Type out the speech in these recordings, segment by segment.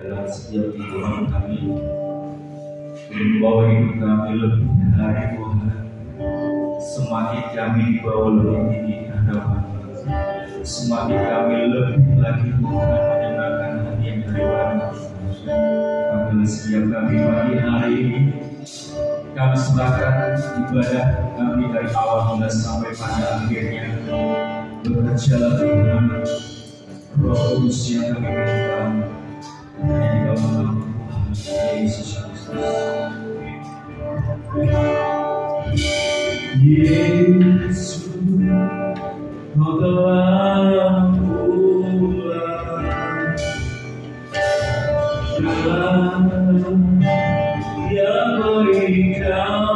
dalam setiap kehidupan kami, membawa hidup kami lebih dari Tuhan. Semakin kami dibawa lebih tinggi ke hadapan, semakin kami lebih lagi Tuhan menyenangkan hati yang daripada. Maka setiap kami pagi hari ini, kami serahkan ibadah kami dari awal hingga sampai pada akhirnya. Bekerjalah Tuhan, Roh Kudus yang kami berikan hanya di dalam nama Yesus Kristus. Yesus, Kau telah pulang, jalan yang berikan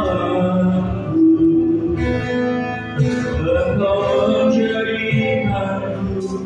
Engkau menjadikanku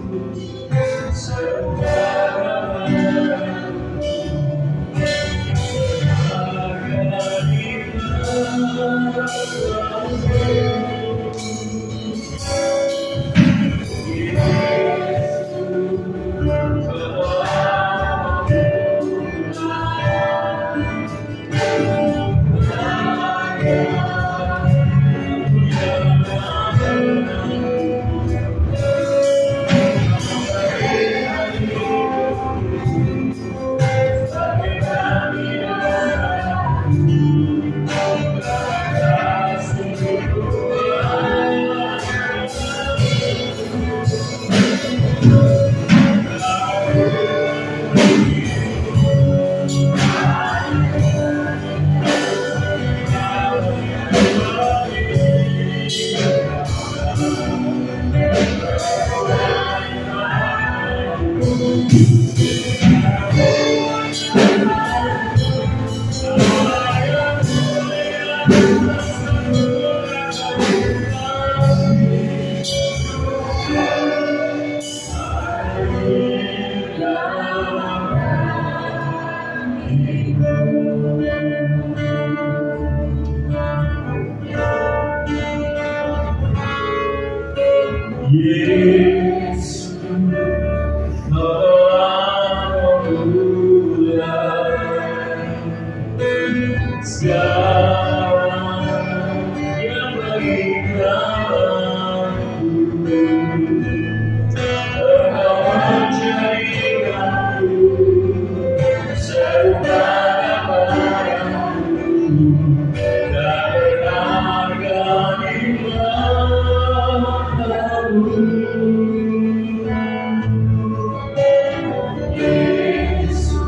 Yesus, Kau pulang, segala yang berikan Engkau menjadikanku serupa kepadamu dan berharga di matamu. Yesus,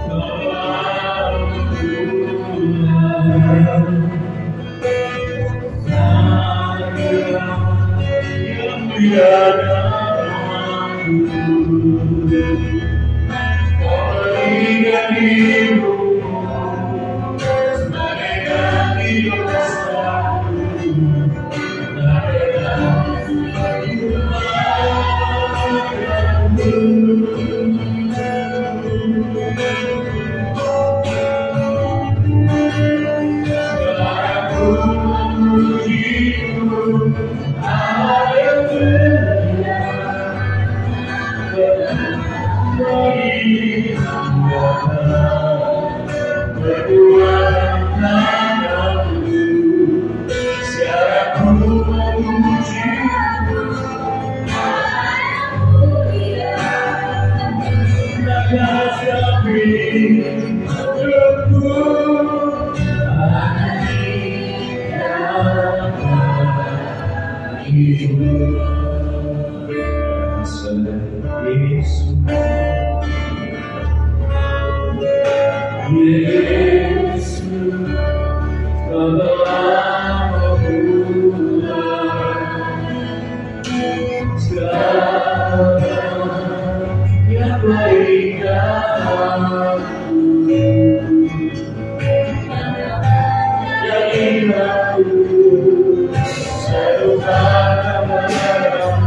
Kau pulang, yang tiada berikan hidupmu sebagai ganti dosaku, Yesus, Kau telah pulang, segala yang berikan jadikanku serupa kepadamu.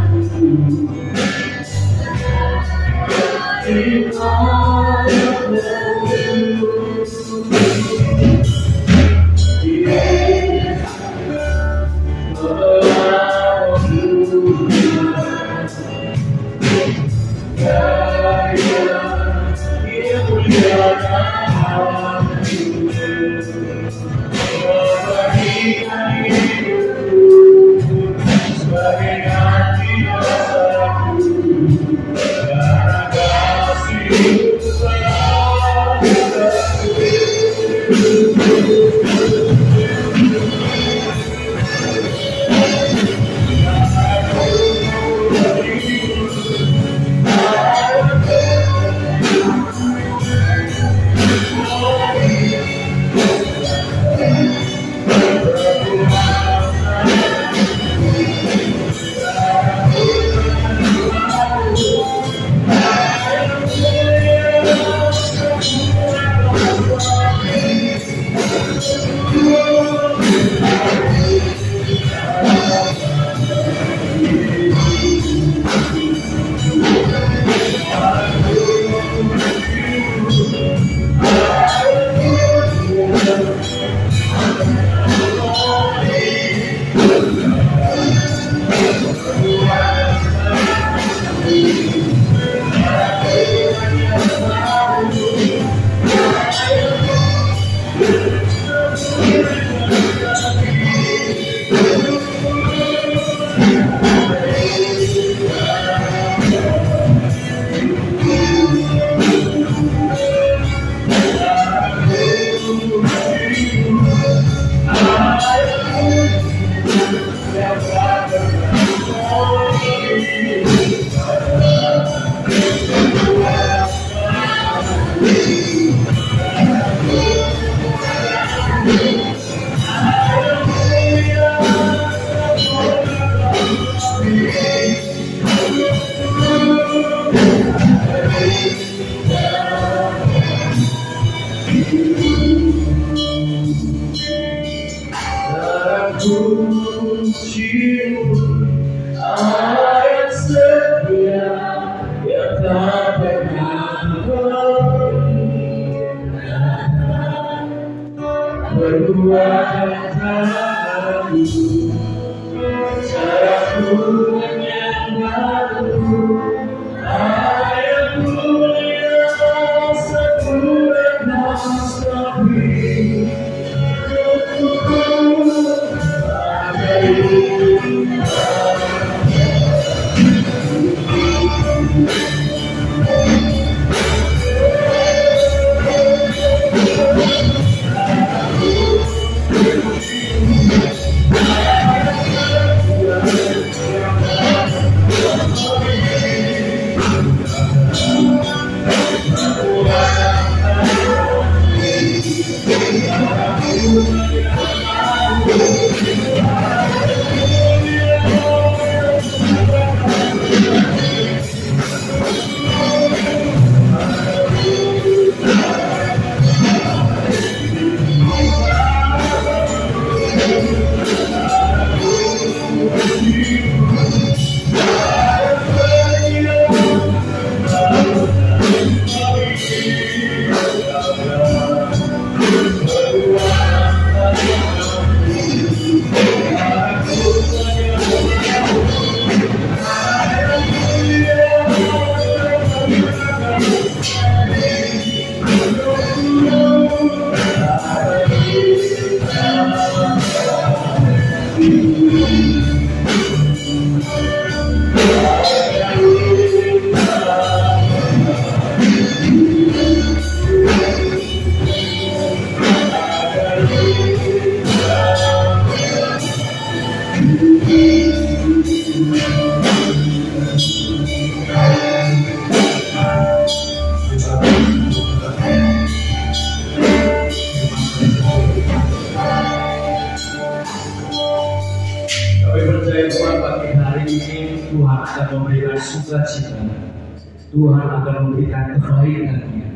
Tuhan akan memberikan kebaikan-Nya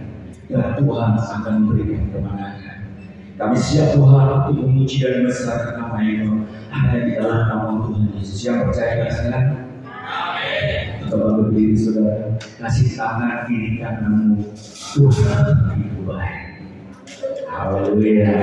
dan Tuhan akan memberikan kemenangan. Kami siap Tuhan untuk memuji dan membesarkan nama-Mu hanya di dalam nama Tuhan Yesus. Yang percaya dengan amin. Kita berdiri saudara, kasih tangan kiri kananmu, Tuhan itu baik. Haleluya.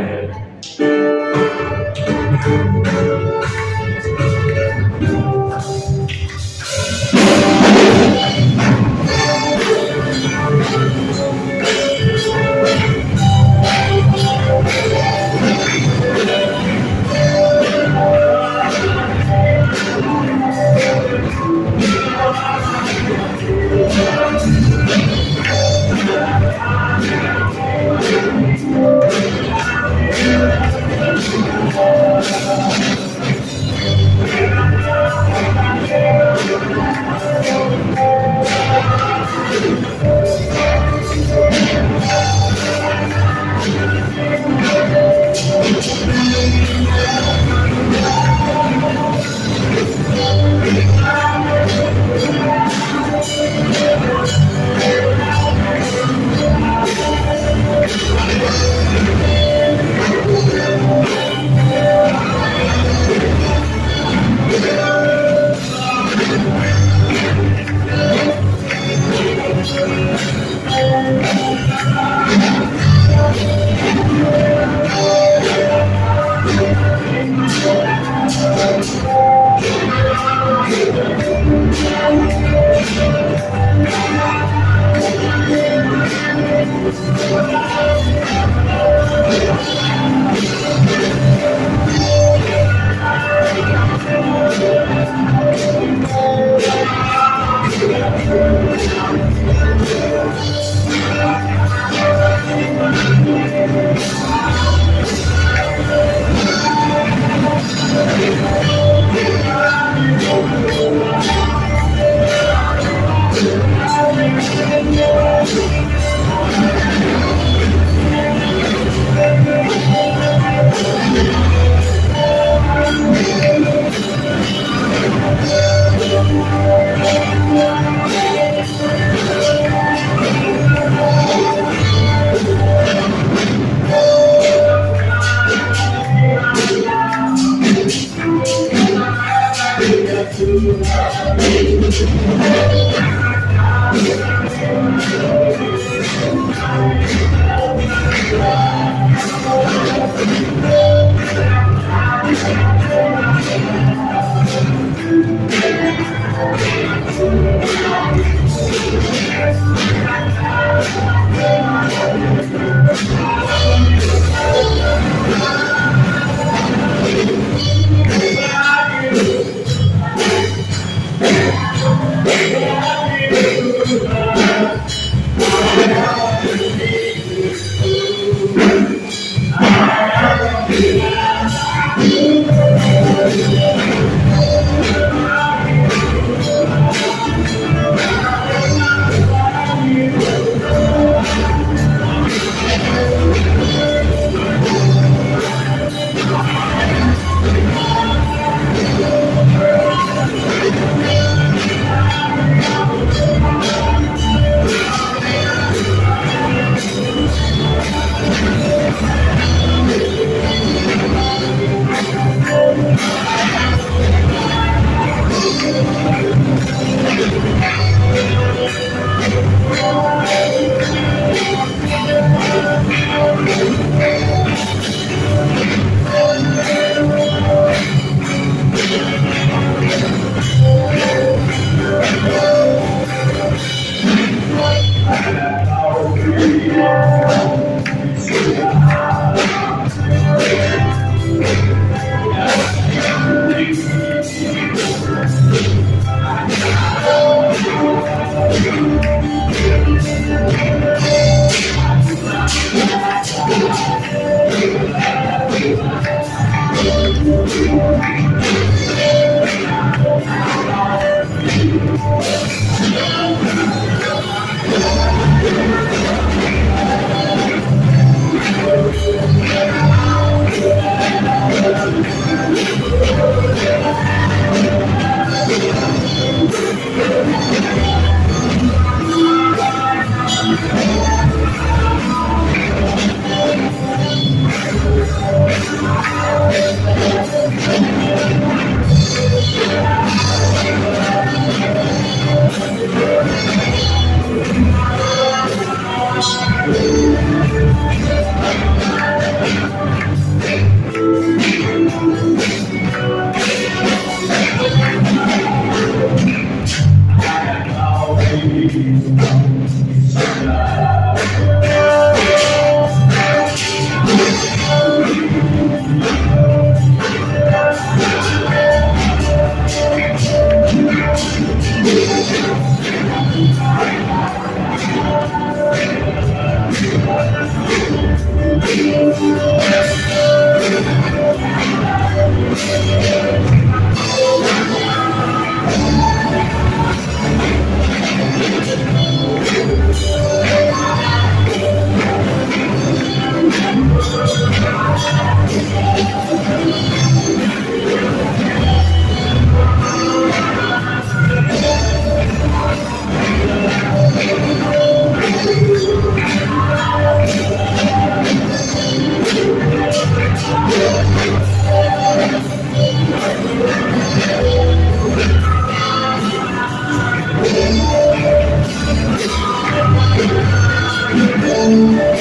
Haleluya.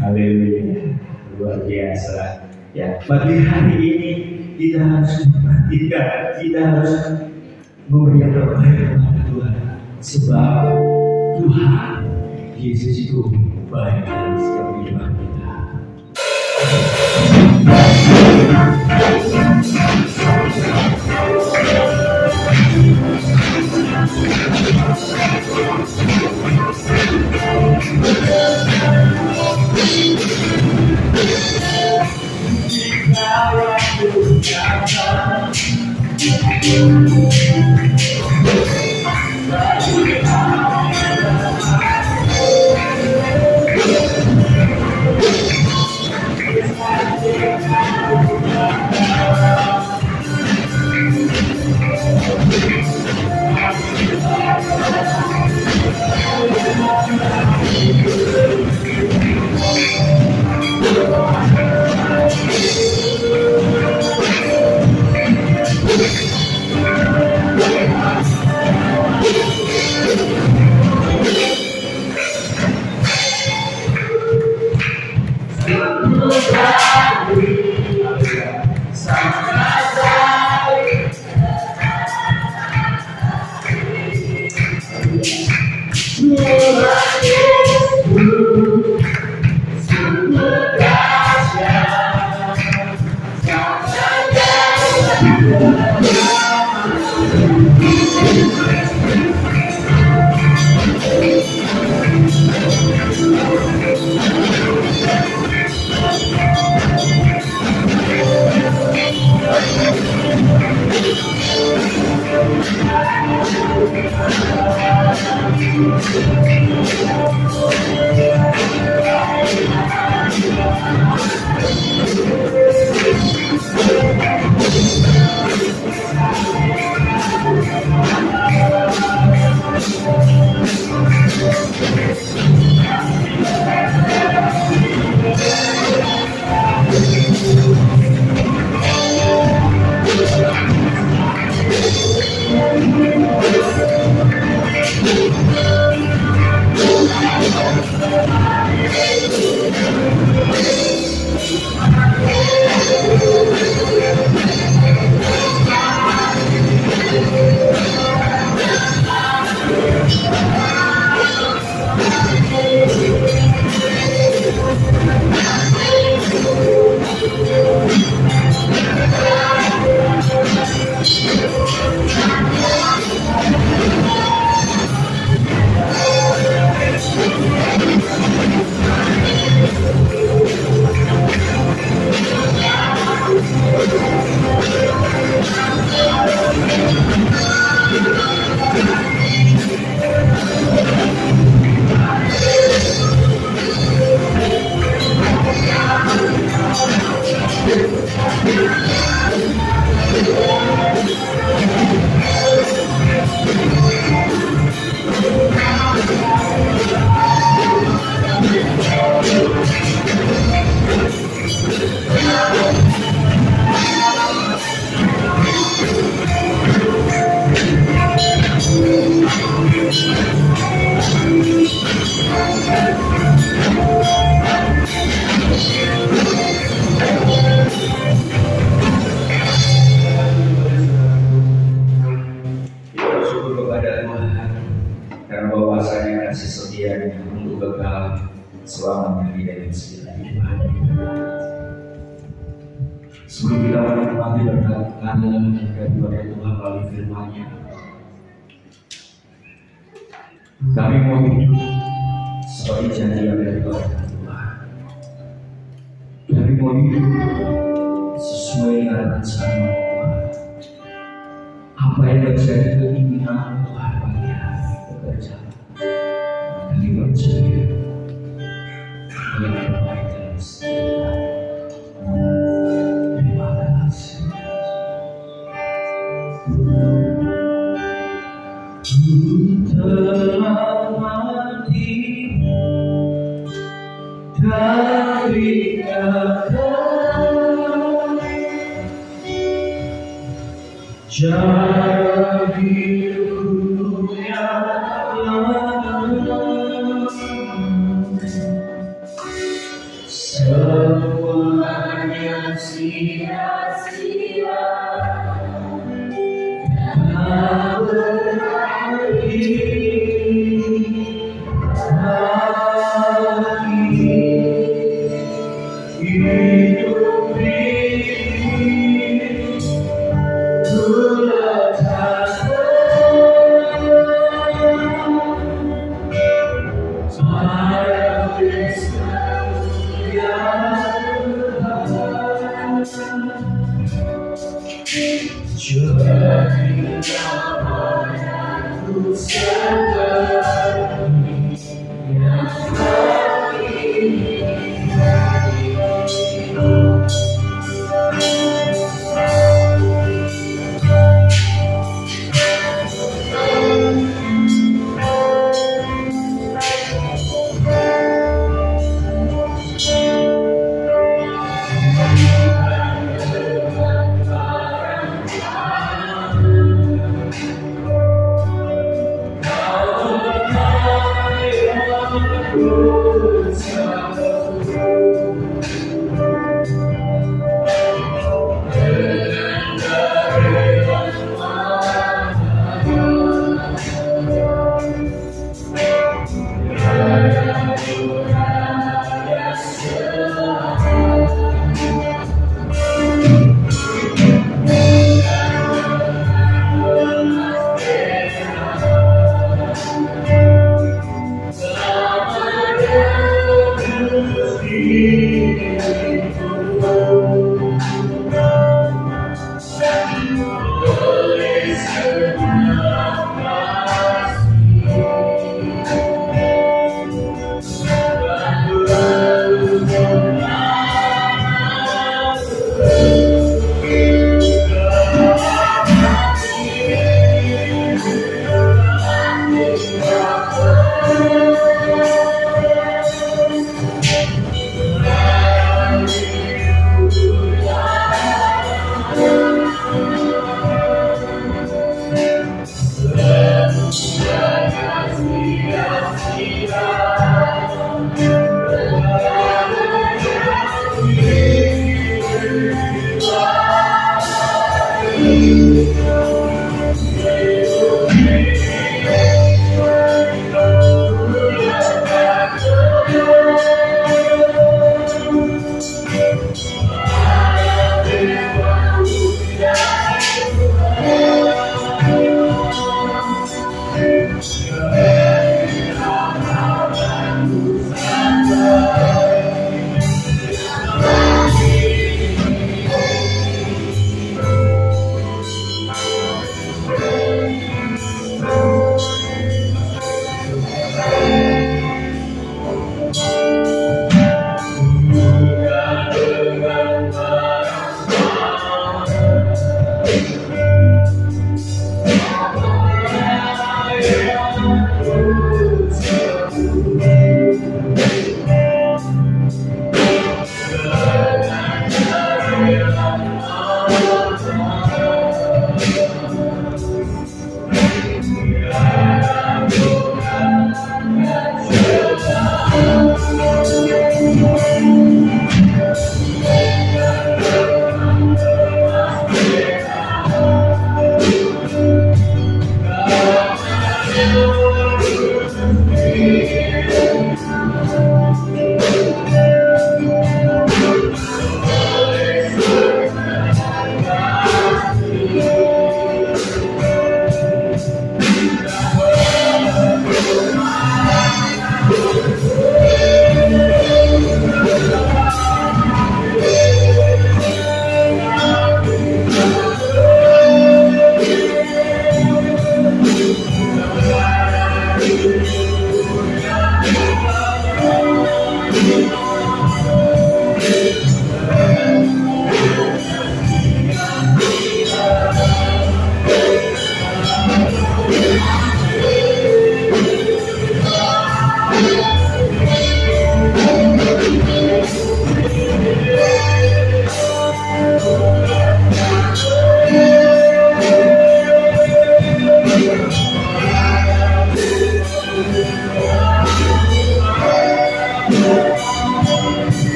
Haleluya. Luar biasa. Ya, pagi hari ini kita harus kita harus memberi yang terbaik kepada Tuhan. Sebab Tuhan Yesus itu baik dalam setiap kehidupan kita. selamanya di dalam segala kehidupan. Sebelum kita menikmati berkat keadilan dan kepada Tuhan melalui firman-Nya, kami mau hidup seperti janji yang dari Tuhan. Kami mau hidup sesuai dengan rencana Tuhan. Apa yang terjadi keinginan Tuhan bagi kami bekerja. Kami percaya yang terbaik dalam setiap hari. Terima kasih. telah mati dari kakak, jadi hidupku yang lama, semuanya sia-sia.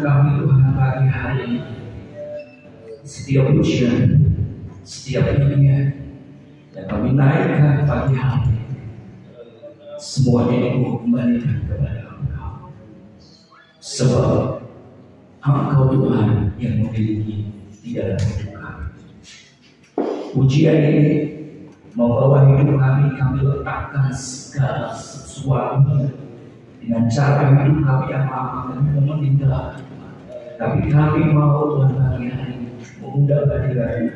kami Tuhan pagi hari ini. Setiap ujian, setiap nyanyian yang kami naikkan pagi hari, semuanya itu kembalikan kepada Engkau. Sebab Engkau Tuhan yang memiliki di dalam hidup kami. Ujian ini membawa hidup kami letakkan segala sesuatu dengan cara hidup kami yang lama kami meninggalkan. Tapi kami mau Tuhan pagi hari ini mengundang hadirat,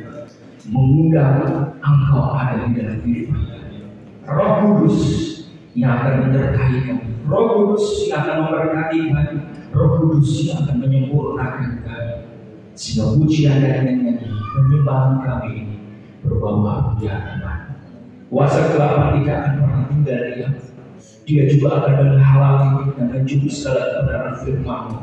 mengundang Engkau ada di dalam hidup kami. Roh Kudus yang akan menyertai kami, Roh Kudus yang akan memberkati kami, Roh Kudus yang akan menyempurnakan kami, sehingga pujian dan nyanyian penyembahan kami ini berbawa kemuliaan. Kuasa gelap tidak akan pernah tinggal diam. Dia juga akan menghalangi dan menjudi segala kebenaran firman-Mu.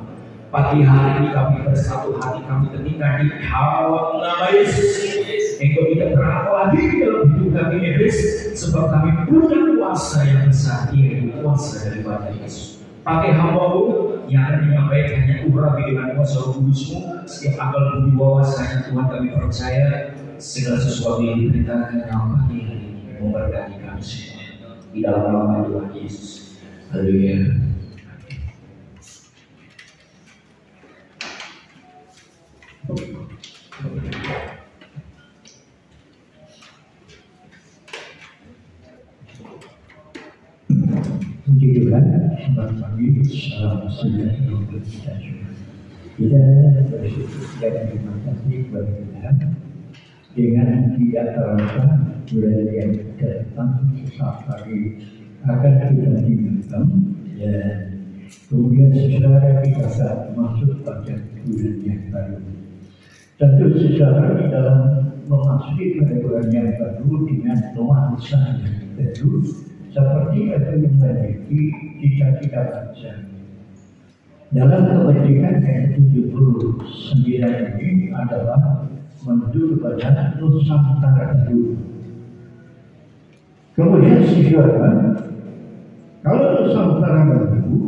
Pagi hari ini kami bersatu hati, kami ketika di hawa nama Yesus. Engkau tidak berapa lagi dalam hidup kami Yesus, sebab kami punya kuasa yang besar, yaitu kuasa daripada Yesus. Pakai hamba-Mu yang akan menyampaikannya urapi dengan kuasa Roh Kudus-Mu. Setiap akal budi wawasannya Tuhan kami percaya segala sesuatu yang diberitakan yang pagi hari ini memberkati kami semua. Di dalam nama Tuhan Yesus. Haleluya. Puji Tuhan, selamat pagi, salam sejahtera untuk kita semua. Kita bersyukur dan terima kasih kepada Tuhan dengan tidak terasa bulan yang datang sesaat lagi akan kita tinggalkan, dan kemudian secara kita akan masuk pada bulan yang baru. Tentu secara di dalam memasuki pada bulan yang baru dengan nuansa yang baru, seperti apa yang menjadi cita-cita bangsa. Dalam kemerdekaan yang 79 ini adalah menuju kepada Nusantara baru. Kemudian saudara, kalau Nusantara baru,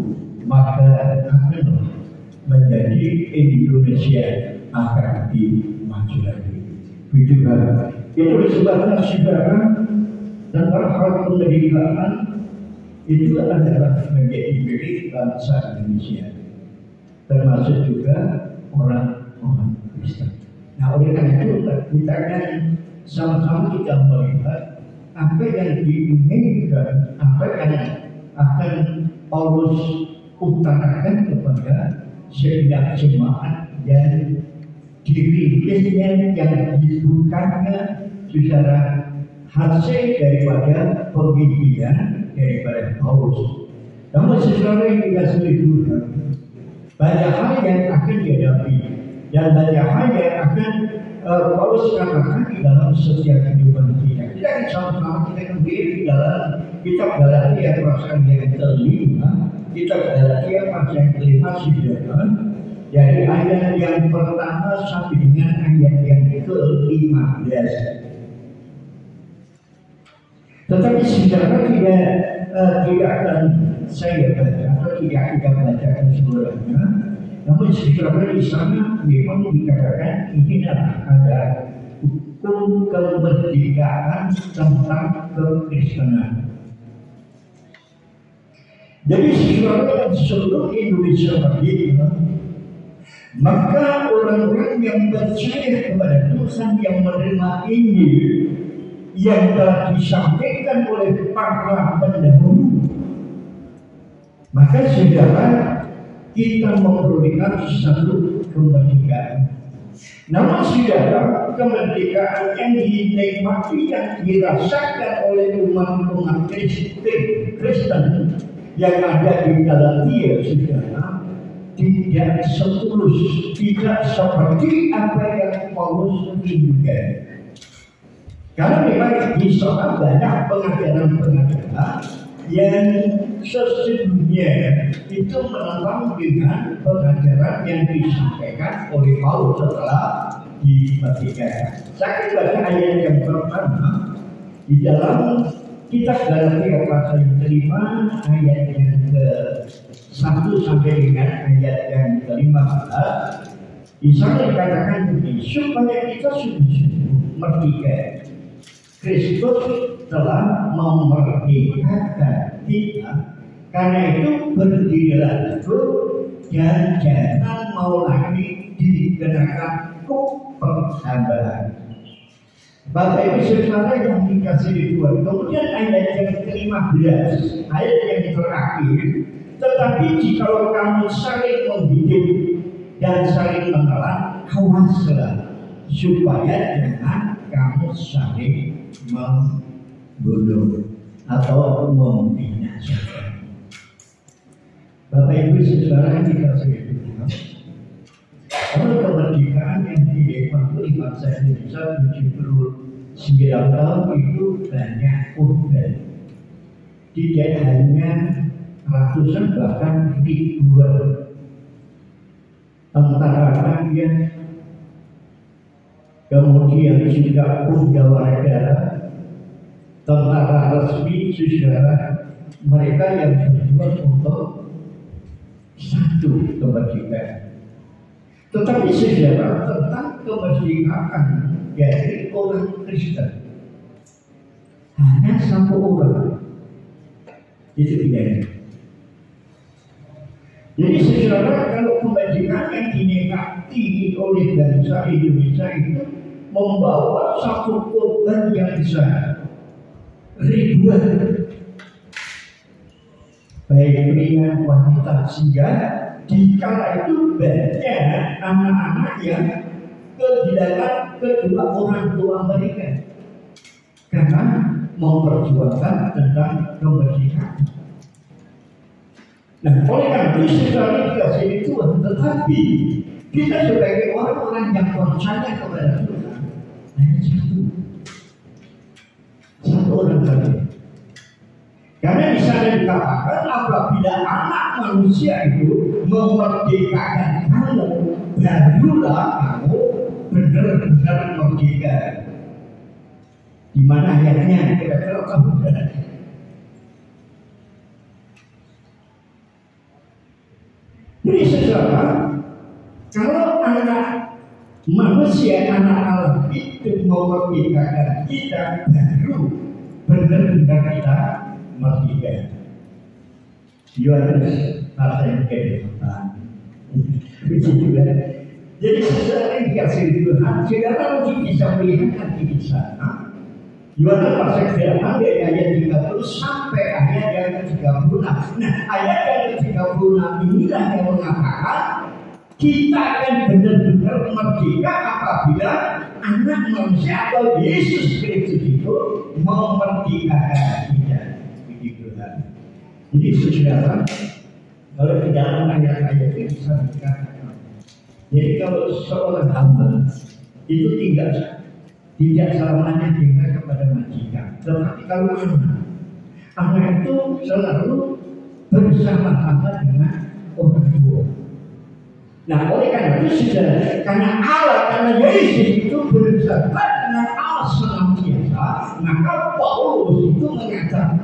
maka akan menjadi Indonesia akan lebih maju lagi. Begitu kan? Itu disebabkan saudara, dan hal pendidikan itu adalah menjadi milik bangsa Indonesia, termasuk juga orang-orang Kristen. Nah, oleh karena itu kita akan sama-sama kita melihat apa yang diinginkan, apa yang akan Paulus utarakan kepada setiap jemaat yang dirilisnya yang dibukannya secara hasil daripada pemimpinan daripada Paulus. Namun sesuatu yang dikasih Tuhan, banyak hal yang akan dihadapi dan banyak hal yang akan Paulus katakan di dalam setiap kehidupan kita. Kita akan sama-sama kita kembali di dalam kitab Galatia pasal yang kelima, kitab Galatia pasal yang kelima saudara, dari ayat yang pertama sampai dengan ayat yang ke-15. Tetapi saudara tidak akan saya baca atau tidak kita bacakan seluruhnya. Namun saudara di sana memang dikatakan ini ada hukum kemerdekaan tentang kekristenan. Jadi saudara seluruh Indonesia berdiri, maka orang-orang yang percaya kepada Tuhan yang menerima Injil yang telah disampaikan oleh para pendahulu, maka saudara kita memperolehkan satu kemerdekaan. Namun saudara, kemerdekaan yang dinikmati yang dirasakan oleh umat-umat Kristen yang ada di Galatia saudara tidak setulus, tidak seperti apa yang Paulus inginkan. Karena memang di sana banyak pengajaran-pengajaran yang sesungguhnya itu menentang dengan pengajaran yang disampaikan oleh Paulus setelah dimerdekakan. Saya baca ayat yang pertama di dalam kitab Galatia pasal yang kelima ayat yang 1 sampai dengan ayat yang ke-15, di sana dikatakan begini, supaya kita sungguh-sungguh merdeka. Kristus telah memerdekakan kita, karena itu berdirilah teguh dan jangan mau lagi dikenakan hukum persambahan. Bapak Ibu Saudara yang dikasih di Tuhan, kemudian ayat yang ke-15, ayat yang terakhir, tetapi jikalau kamu saling mendidik dan saling menelan, awaslah supaya jangan kamu saling membunuh atau membinasakan. Bapak Ibu Saudara yang dikasih di Tuhan, kalau kemerdekaan yang dinikmati bangsa Indonesia 79 tahun itu banyak korban, tidak hanya ratusan bahkan ribuan tentara rakyat, kemudian juga pegawai negara, tentara resmi, saudara, mereka yang berjuang untuk satu kemerdekaan. Tetapi saudara, tentang kemerdekaan dari orang Kristen hanya 1 orang, itu tidak. Jadi saudara, kalau kemerdekaan yang dinikmati oleh bangsa Indonesia itu membawa satu korban yang besar, ribuan, baik pria, wanita, sehingga di kala itu banyak anak-anak yang kehilangan kedua orang tua mereka karena memperjuangkan tentang kemerdekaan. Nah, oleh karena itu saudara dikasih Tuhan, tetapi kita sebagai orang-orang yang percaya kepada Tuhan hanya satu orang saja. Karena di sana dikatakan apabila anak manusia itu memerdekakan kamu, barulah kamu benar-benar merdeka. Di mana ayatnya kira-kira kamu berada? Jadi saudara, kalau anak manusia, anak Allah itu memerdekakan kita, baru benar-benar kita merdeka. Yohanes pasal yang ke-8. Begitu kan? Jadi saudara yang dikasih Tuhan, saudara mungkin bisa melihat di sana. Yohanes pasal ke-8 dari ayat 30 sampai ayat yang ke-36. Nah, ayat yang ke-36 inilah yang mengatakan kita akan benar-benar merdeka apabila anak manusia atau Yesus Kristus itu memerdekakan kita. Jadi saudara, kalau di dalam ayat-ayat itu bisa dikatakan, jadi kalau seorang hamba itu tidak selamanya tinggal kepada majikan, tetapi kalau anak itu selalu bersama-sama dengan orang tua. Nah, oleh karena itu saudara, karena Allah, karena Yesus itu bersama dengan Allah senantiasa, maka Paulus itu mengatakan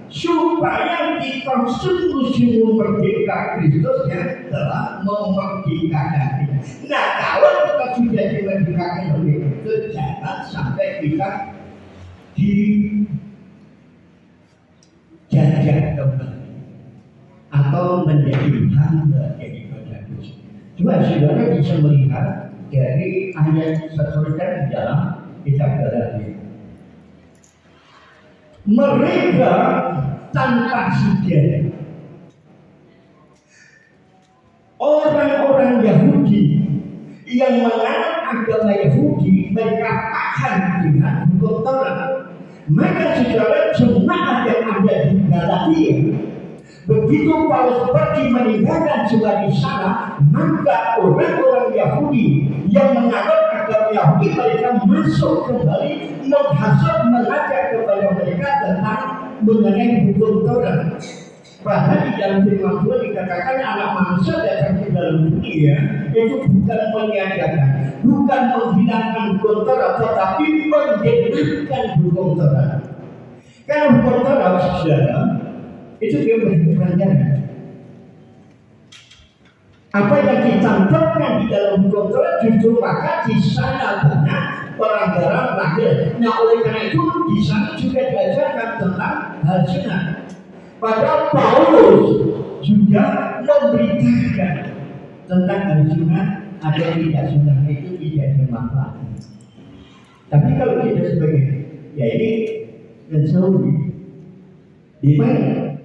supaya kita sungguh-sungguh merdeka Kristus yang telah memerdekakan kita. Nah, kalau kita sudah dimerdekakan oleh Kristus, jangan sampai kita dijajah kembali atau menjadi hamba daripada Kristus. Coba saudara bisa melihat dari ayat seterusnya di dalam kitab Galatia. Mereka tanpa sadar, orang-orang Yahudi yang menganut agama Yahudi, mereka tahan dengan hukum Taurat. Maka saudara, jemaat yang ada di Galatia, begitu Paulus pergi meninggalkan jemaat di sana, maka orang-orang Yahudi yang menganut agama Yahudi, mereka masuk kembali menghasut, mengajak kepada mereka tentang mengenai hukum Taurat. Bahkan di dalam firman Tuhan dikatakan anak manusia datang ke dalam dunia itu bukan meniadakan, bukan menghilangkan hukum Taurat, tetapi mendengarkan hukum Taurat. Karena hukum Taurat saudara itu dia beri pelajaran. Apa yang dicantumkan di dalam hukum Taurat justru maka di sana banyak pelanggaran lahir. Nah oleh karena itu di sana juga diajarkan tentang hal zina. Padahal Paulus juga memberitakan tentang hal zina, ada tidak zina itu tidak bermanfaat. Tapi kalau kita sebagai ya ini mensuri di mana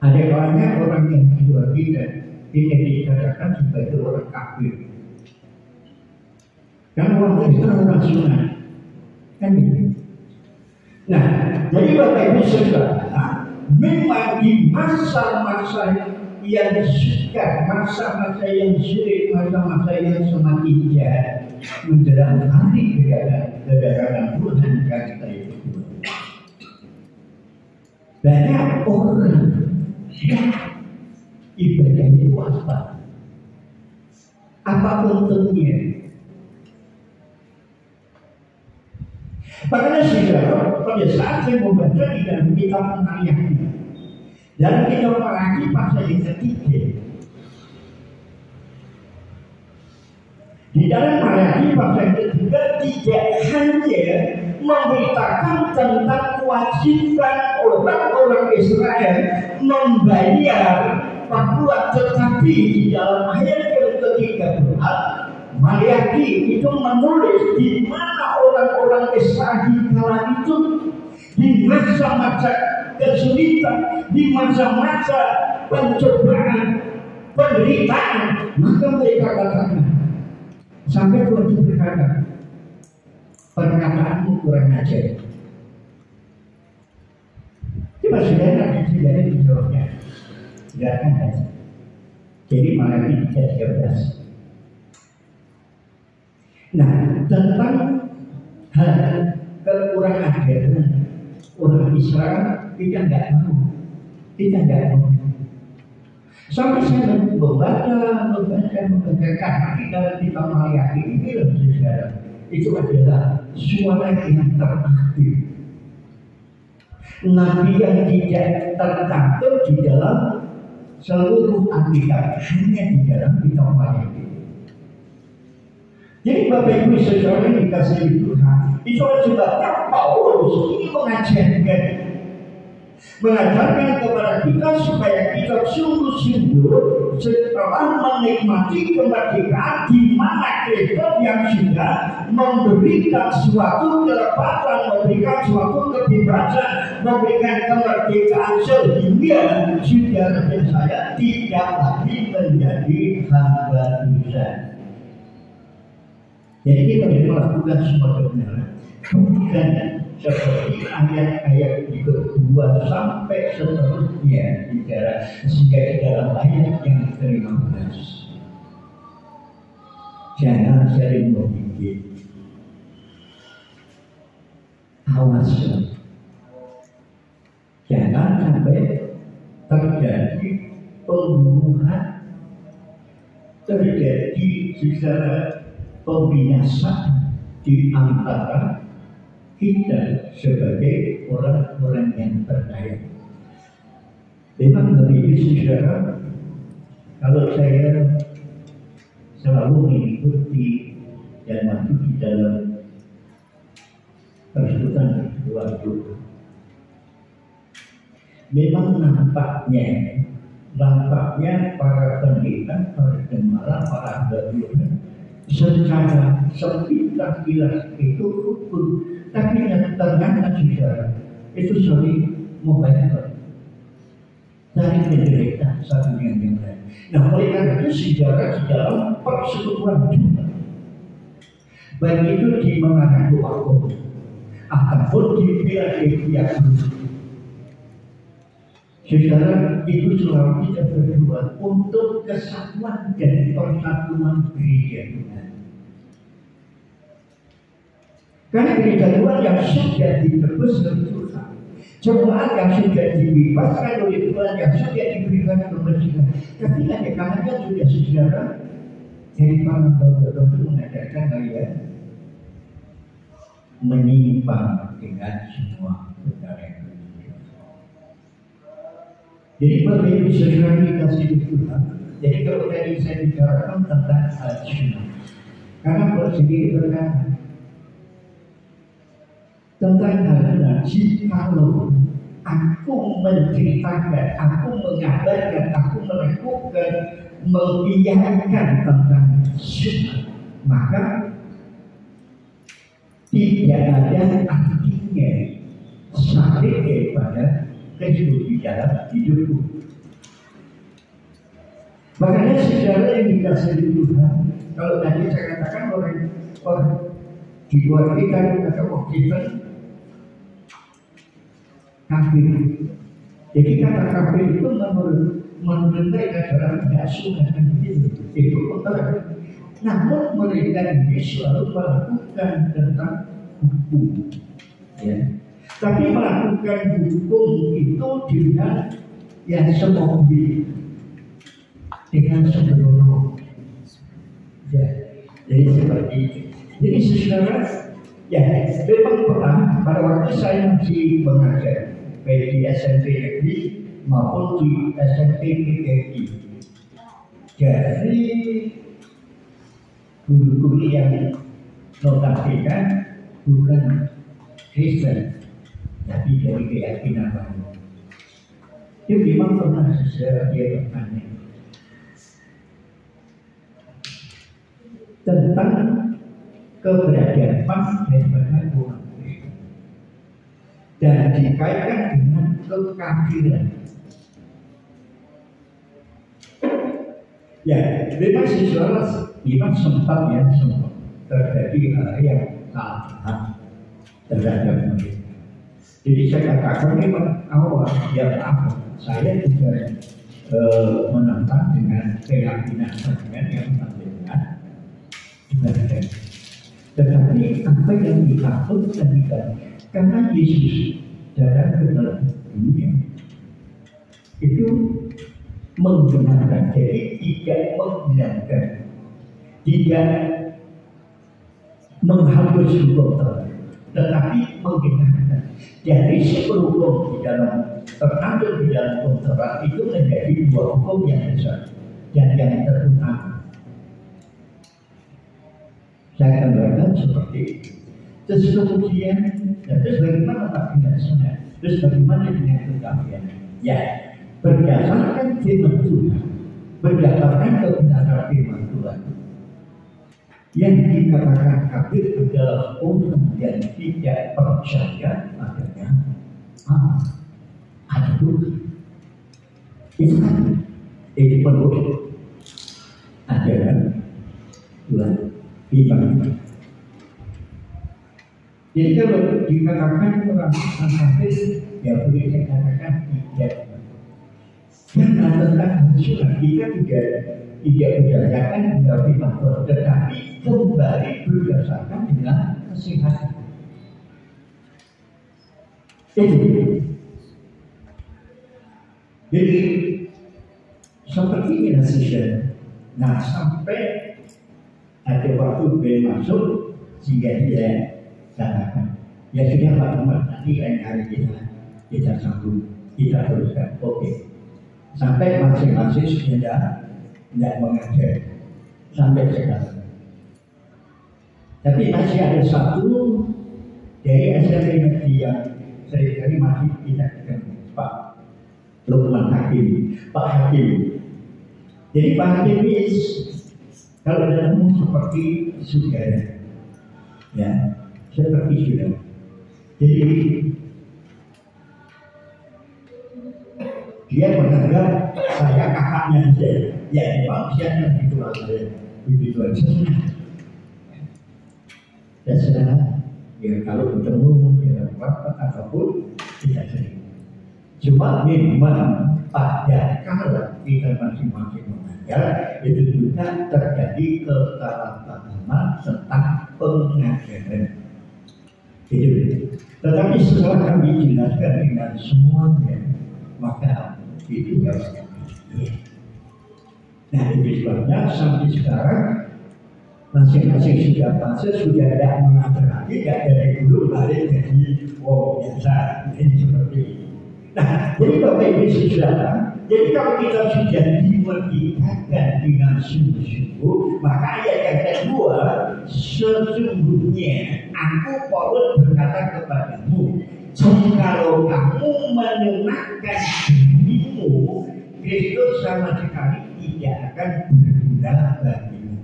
ada banyak orang yang jual kita dikatakan sebagai orang kafir. Karena orang Kristen orang sunat, kan gitu. Nah, jadi Bapak Ibu Saudara, memang di masa-masa yang suka, masa-masa yang sulit, masa-masa yang semakin jahat, menjelang hari kedatangan Tuhan kita itu. Banyak orang yang ibadahnya waspada, apapun tentunya. Makanya saudara, pada saat saya membaca di dalam kitab Malaaki, dalam kitab Malaaki pasal yang ketiga, di dalam Malaaki pasal yang ketiga tidak hanya memberitakan tentang kewajiban orang-orang Israel membayar Papua, tetapi di dalam ayat yang ke-13 Malaaki itu menulis di mana orang-orang Israel kala itu di masa-masa kesulitan, di masa-masa pencobaan, penderitaan, maka mereka katakan sampai Tuhan berkata, perkataanmu kurang ajar. Coba saudara tidak dijawabnya. Tidak ada. Jadi Malaaki 3:13. Nah, tentang hal kekurangan ajaran orang Israel kita nggak tahu, Sampai saya membaca karena di dalam kitab Malaaki ini saudara, itu adalah suara yang terakhir. Nabi yang tidak tercantum di dalam seluruh Alkitab, hanya di dalam kitab Malaaki. Jadi Bapak Ibu Saudara yang dikasihi Tuhan, itu sebabnya Paulus ini mengajarkan kepada kita supaya kita sungguh-sungguh setelah menikmati kemerdekaan di mana Kristus yang sudah memberikan suatu kelepasan, memberikan suatu kebebasan, memberikan kemerdekaan sehingga saudara dan saya tidak lagi menjadi hamba dosa. Jadi kita melakukan semua kebenaran, bukan seperti ayat-ayat di kedua sampai seterusnya sehingga di dalam ayat yang ke-15. Jangan sering berpikir, awas, jangan sampai terjadi pembunuhan, terjadi secara pembinasaan di antara kita sebagai orang-orang yang berdaya. Memang Bapak Saudara, kalau saya selalu mengikuti dan masuk di dalam persekutuan keluarga, memang nampaknya para pendeta, para gembala, para hamba secara sepintas kilas itu hukum, tapi yang ternyata saudara itu saling membayar dari menderita satu yang lain. Nah oleh karena itu saudara di dalam persekutuan juga, baik itu di mengenai doa ataupun di pihak saudara itu selalu kita berdoa untuk kesatuan dan persatuan gereja Tuhan. Karena gereja Tuhan yang sudah ditebus oleh Tuhan, jemaat yang sudah dibebaskan oleh Tuhan, yang sudah diberikan kemerdekaan, tapi kadang-kadang sudah saudara dari para bapak untuk mengajarkan kalian menyimpang dengan semua perkara. Jadi Bapak Ibu Saudara dikasihi Tuhan, Jadi kalau tadi saya bicarakan tentang al-sunnah, karena Paulus sendiri berkata tentang al-sunnah, jikalau aku menceritakan, aku mengabarkan, aku melakukan, mengiyakan tentang sunnah, maka tidak ada artinya sakit daripada kehidupan di dalam hidupku. Makanya saudara yang dikasih Tuhan, kalau tadi saya katakan orang di luar kita kata kita kafir. Jadi kata kafir itu menurut mereka dalam tidak suka begitu. Itu betul. Namun mereka ini selalu melakukan tentang hukum, ya. Tapi melakukan hukum itu dengan yang semaunya, dengan sembrono, ya. Jadi seperti itu. Jadi saudara, ya memang pernah pada waktu saya masih mengajar baik di SMP negeri maupun di SMP PGRI, dari guru-guru yang notabene bukan Kristen, tapi dari keyakinan baru. Itu memang pernah sejarah dia bertanya tentang keberadaan pas daripada orang Kristen dan dikaitkan dengan kekafiran. Ya, memang sejarah memang sempat terjadi hal yang salah terhadap mereka. Jadi saya katakan memang awal yang apa? Saya juga menentang dengan keyakinan yang berbeda. Tetapi apa yang ditakutkan karena Yesus dalam kedalam dunia itu menggunakan, jadi tidak menggunakan, tidak menghapus hukum Taurat, tetapi menggunakan. Jadi sepuluh hukum di dalam terkandung di dalam hukum Taurat itu menjadi dua hukum yang besar dan yang terutama. Saya akan berkata seperti itu. Terus kemudian, terus bagaimana tak biasanya? Terus bagaimana dengan kekafiran? Ya, berdasarkan firman Tuhan, berdasarkan kebenaran firman Tuhan, yang dikatakan kafir adalah orang yang tidak percaya adanya ada Tuhan. Itu kan penurut ajaran Tuhan firman. Jadi kalau dikatakan orang kafir, ya boleh saya katakan tidak. Karena tentang sunnah kita tidak berdasarkan dengan firman Tuhan, tetapi kembali berdasarkan dengan kesehatan. Jadi seperti ini saja. Nah sampai ada waktu dia masuk sehingga dia katakan, ya sudah Pak Umar, nanti lain hari kita sambung, kita teruskan. Oke. Sampai masing-masing sudah tidak mengajar sampai sekarang. Tapi masih ada satu dari SMP negeri yang seringkali masih tidak ketemu, Pak Lukman Hakim, Pak Hakim. Jadi Pak Hakim ini kalau dalam seperti saudara, ya seperti saudara. Jadi dia menganggap saya kakaknya dia, ya memang dia begitu aja, begitu aja. Dan saudara, ya kalau bertemu dalam rapat ataupun tidak sering. Cuma memang pada kala kita masing-masing mengajar itu juga terjadi kesalahpahaman tentang pengajaran itu. Tetapi setelah kami jelaskan dengan semuanya, maka itu harus ya. Nah itu sebabnya sampai sekarang masing-masing sudah fase sudah tidak mengajar lagi, tidak dari dulu balik jadi biasa ini seperti ini. Nah jadi Bapak Ibu saudara, Jadi kalau kita sudah dimerdekakan dengan sungguh-sungguh, maka ayat yang kedua, sesungguhnya aku Paulus berkata kepadamu, jikalau kamu menyenangkan dirimu, Kristus sama sekali tidak akan berguna bagimu.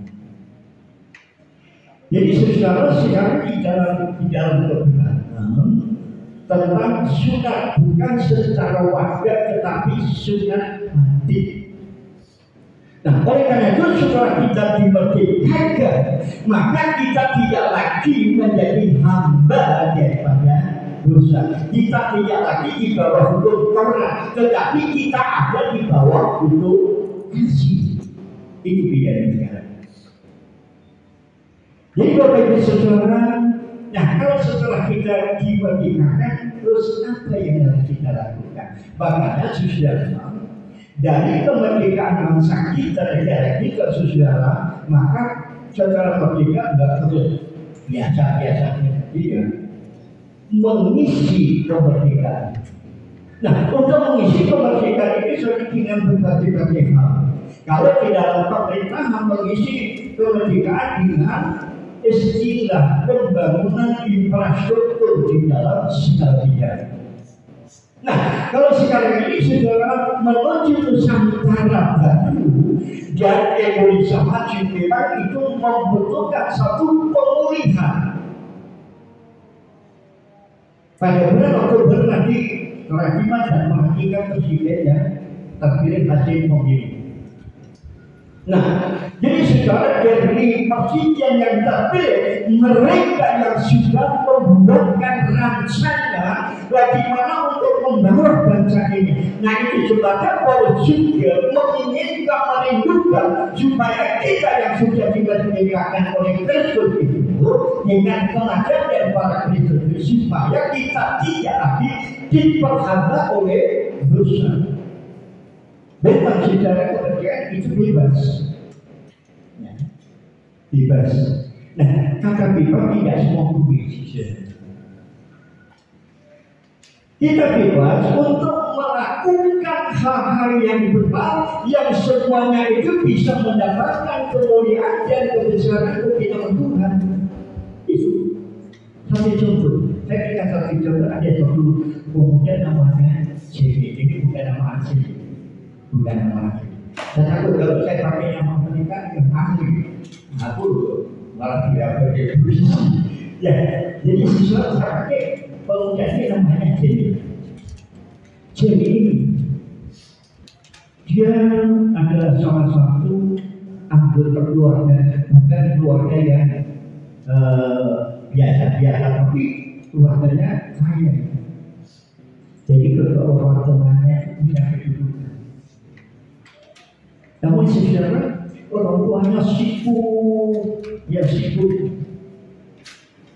Jadi saudara sekarang di dalam kebenaran tentang sunat bukan secara wajar tetapi sunat mati. Nah, oleh karena itu setelah kita dimerdekakan, maka kita tidak lagi menjadi hamba daripada dosa. Kita tidak lagi di bawah hukum Taurat, tetapi kita ada di bawah hukum kasih. Itu bedanya sekarang. Jadi Bapak Ibu Saudara, nah kalau setelah kita dimerdekakan, terus apa yang harus kita lakukan? Makanya saudara, dari kemerdekaan bangsa kita, negara kita saudara, maka secara merdeka nggak terus biasa-biasa saja, mengisi kemerdekaan. Nah, untuk mengisi kemerdekaan ini sudah dengan berbagai-bagai hal. Kalau di dalam pemerintahan mengisi kemerdekaan dengan istilah pembangunan infrastruktur di dalam segala bidang. Nah, kalau sekarang ini saudara menuju Nusantara baru dan Indonesia maju, memang itu membutuhkan satu pemulihan. Pada bulan Oktober nanti kehakiman dan menghakikan presiden yang terpilih hasil pemilu. Nah, jadi saudara dari presiden yang terpilih, mereka yang sudah membuatkan rencana bagaimana untuk membangun bangsa ini. Nah, itu sebabnya Paulus juga menginginkan merindukan supaya kita yang sudah dimerdekakan oleh Kristus itu dengan tenaga dan para Kristus, supaya kita tidak lagi diperhamba oleh dosa. Memang secara kemerdekaan itu bebas, ya, bebas. Nah, kata bebas tidak semua bebas. Kita bebas untuk melakukan hal-hal yang benar, yang semuanya itu bisa mendapatkan kemuliaan dan kebesaran kebenaran Tuhan. Itu satu contoh. Saya ingat satu contoh, ada satu pemuda namanya JB, ini bukan nama asli. Bukan nama asli. Dan aku kalau saya pakai nama mereka yang asli, aku malah tidak berdiskusi. Ya, jadi sesuatu saya pakai pemuda ini namanya JB. JB ini dia adalah salah satu anggota keluarga, bukan keluarga yang biasa-biasa, tapi keluarganya kaya. Jadi kedua orang tuanya punya kedudukan. Namun saudara, orang tuanya sibuk, ya sibuk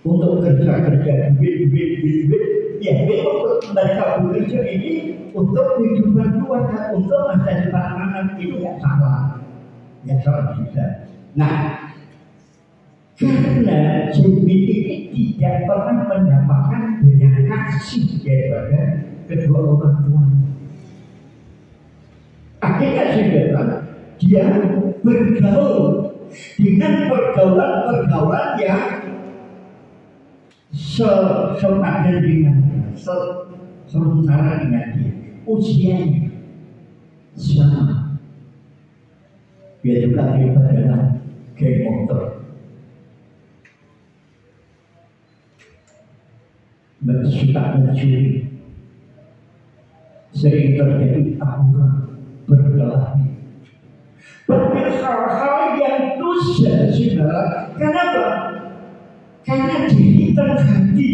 untuk kerja-kerja, duit, ya memang mereka bekerja ini untuk kehidupan keluarga, untuk masa depan anak, itu nggak salah, bisa. Nah, karena JB ini tidak pernah mendapatkan banyak kasih daripada kedua orang tua. Akhirnya saudara, dia bergaul dengan pergaulan yang sepadan dengan sementara dengan dia, usianya sama. Dia juga terlibat dalam geng motor, suka mencuri, sering terjadi tawuran, berkelahi, banyak hal-hal yang dosa, saudara. Kenapa? Karena diri terhati,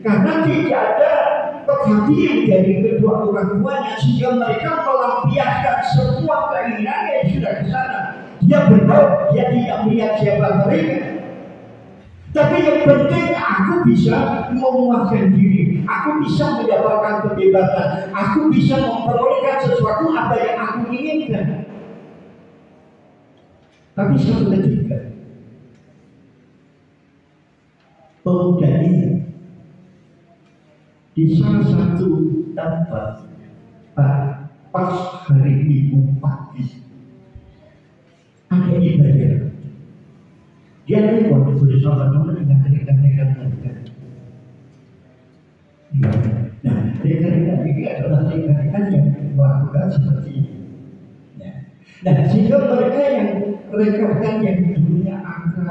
karena tidak ada perhatian dari kedua orang tuanya, sehingga mereka melampiaskan semua keinginan yang sudah ke sana. Dia bergaul, dia tidak melihat siapa mereka. Tapi yang penting aku bisa memuaskan diri, aku bisa mendapatkan kebebasan, aku bisa memperolehkan sesuatu apa yang aku inginkan. Tapi satu ketika pemuda ini di salah satu tempat pas hari Minggu pagi ada ibadah. Dia lewat bersama-sama dengan rekan-rekan mereka. Nah, rekan-rekan ini adalah rekan-rekan yang melakukan seperti ini. Nah, sehingga mereka yang rekan-rekan yang dulunya akan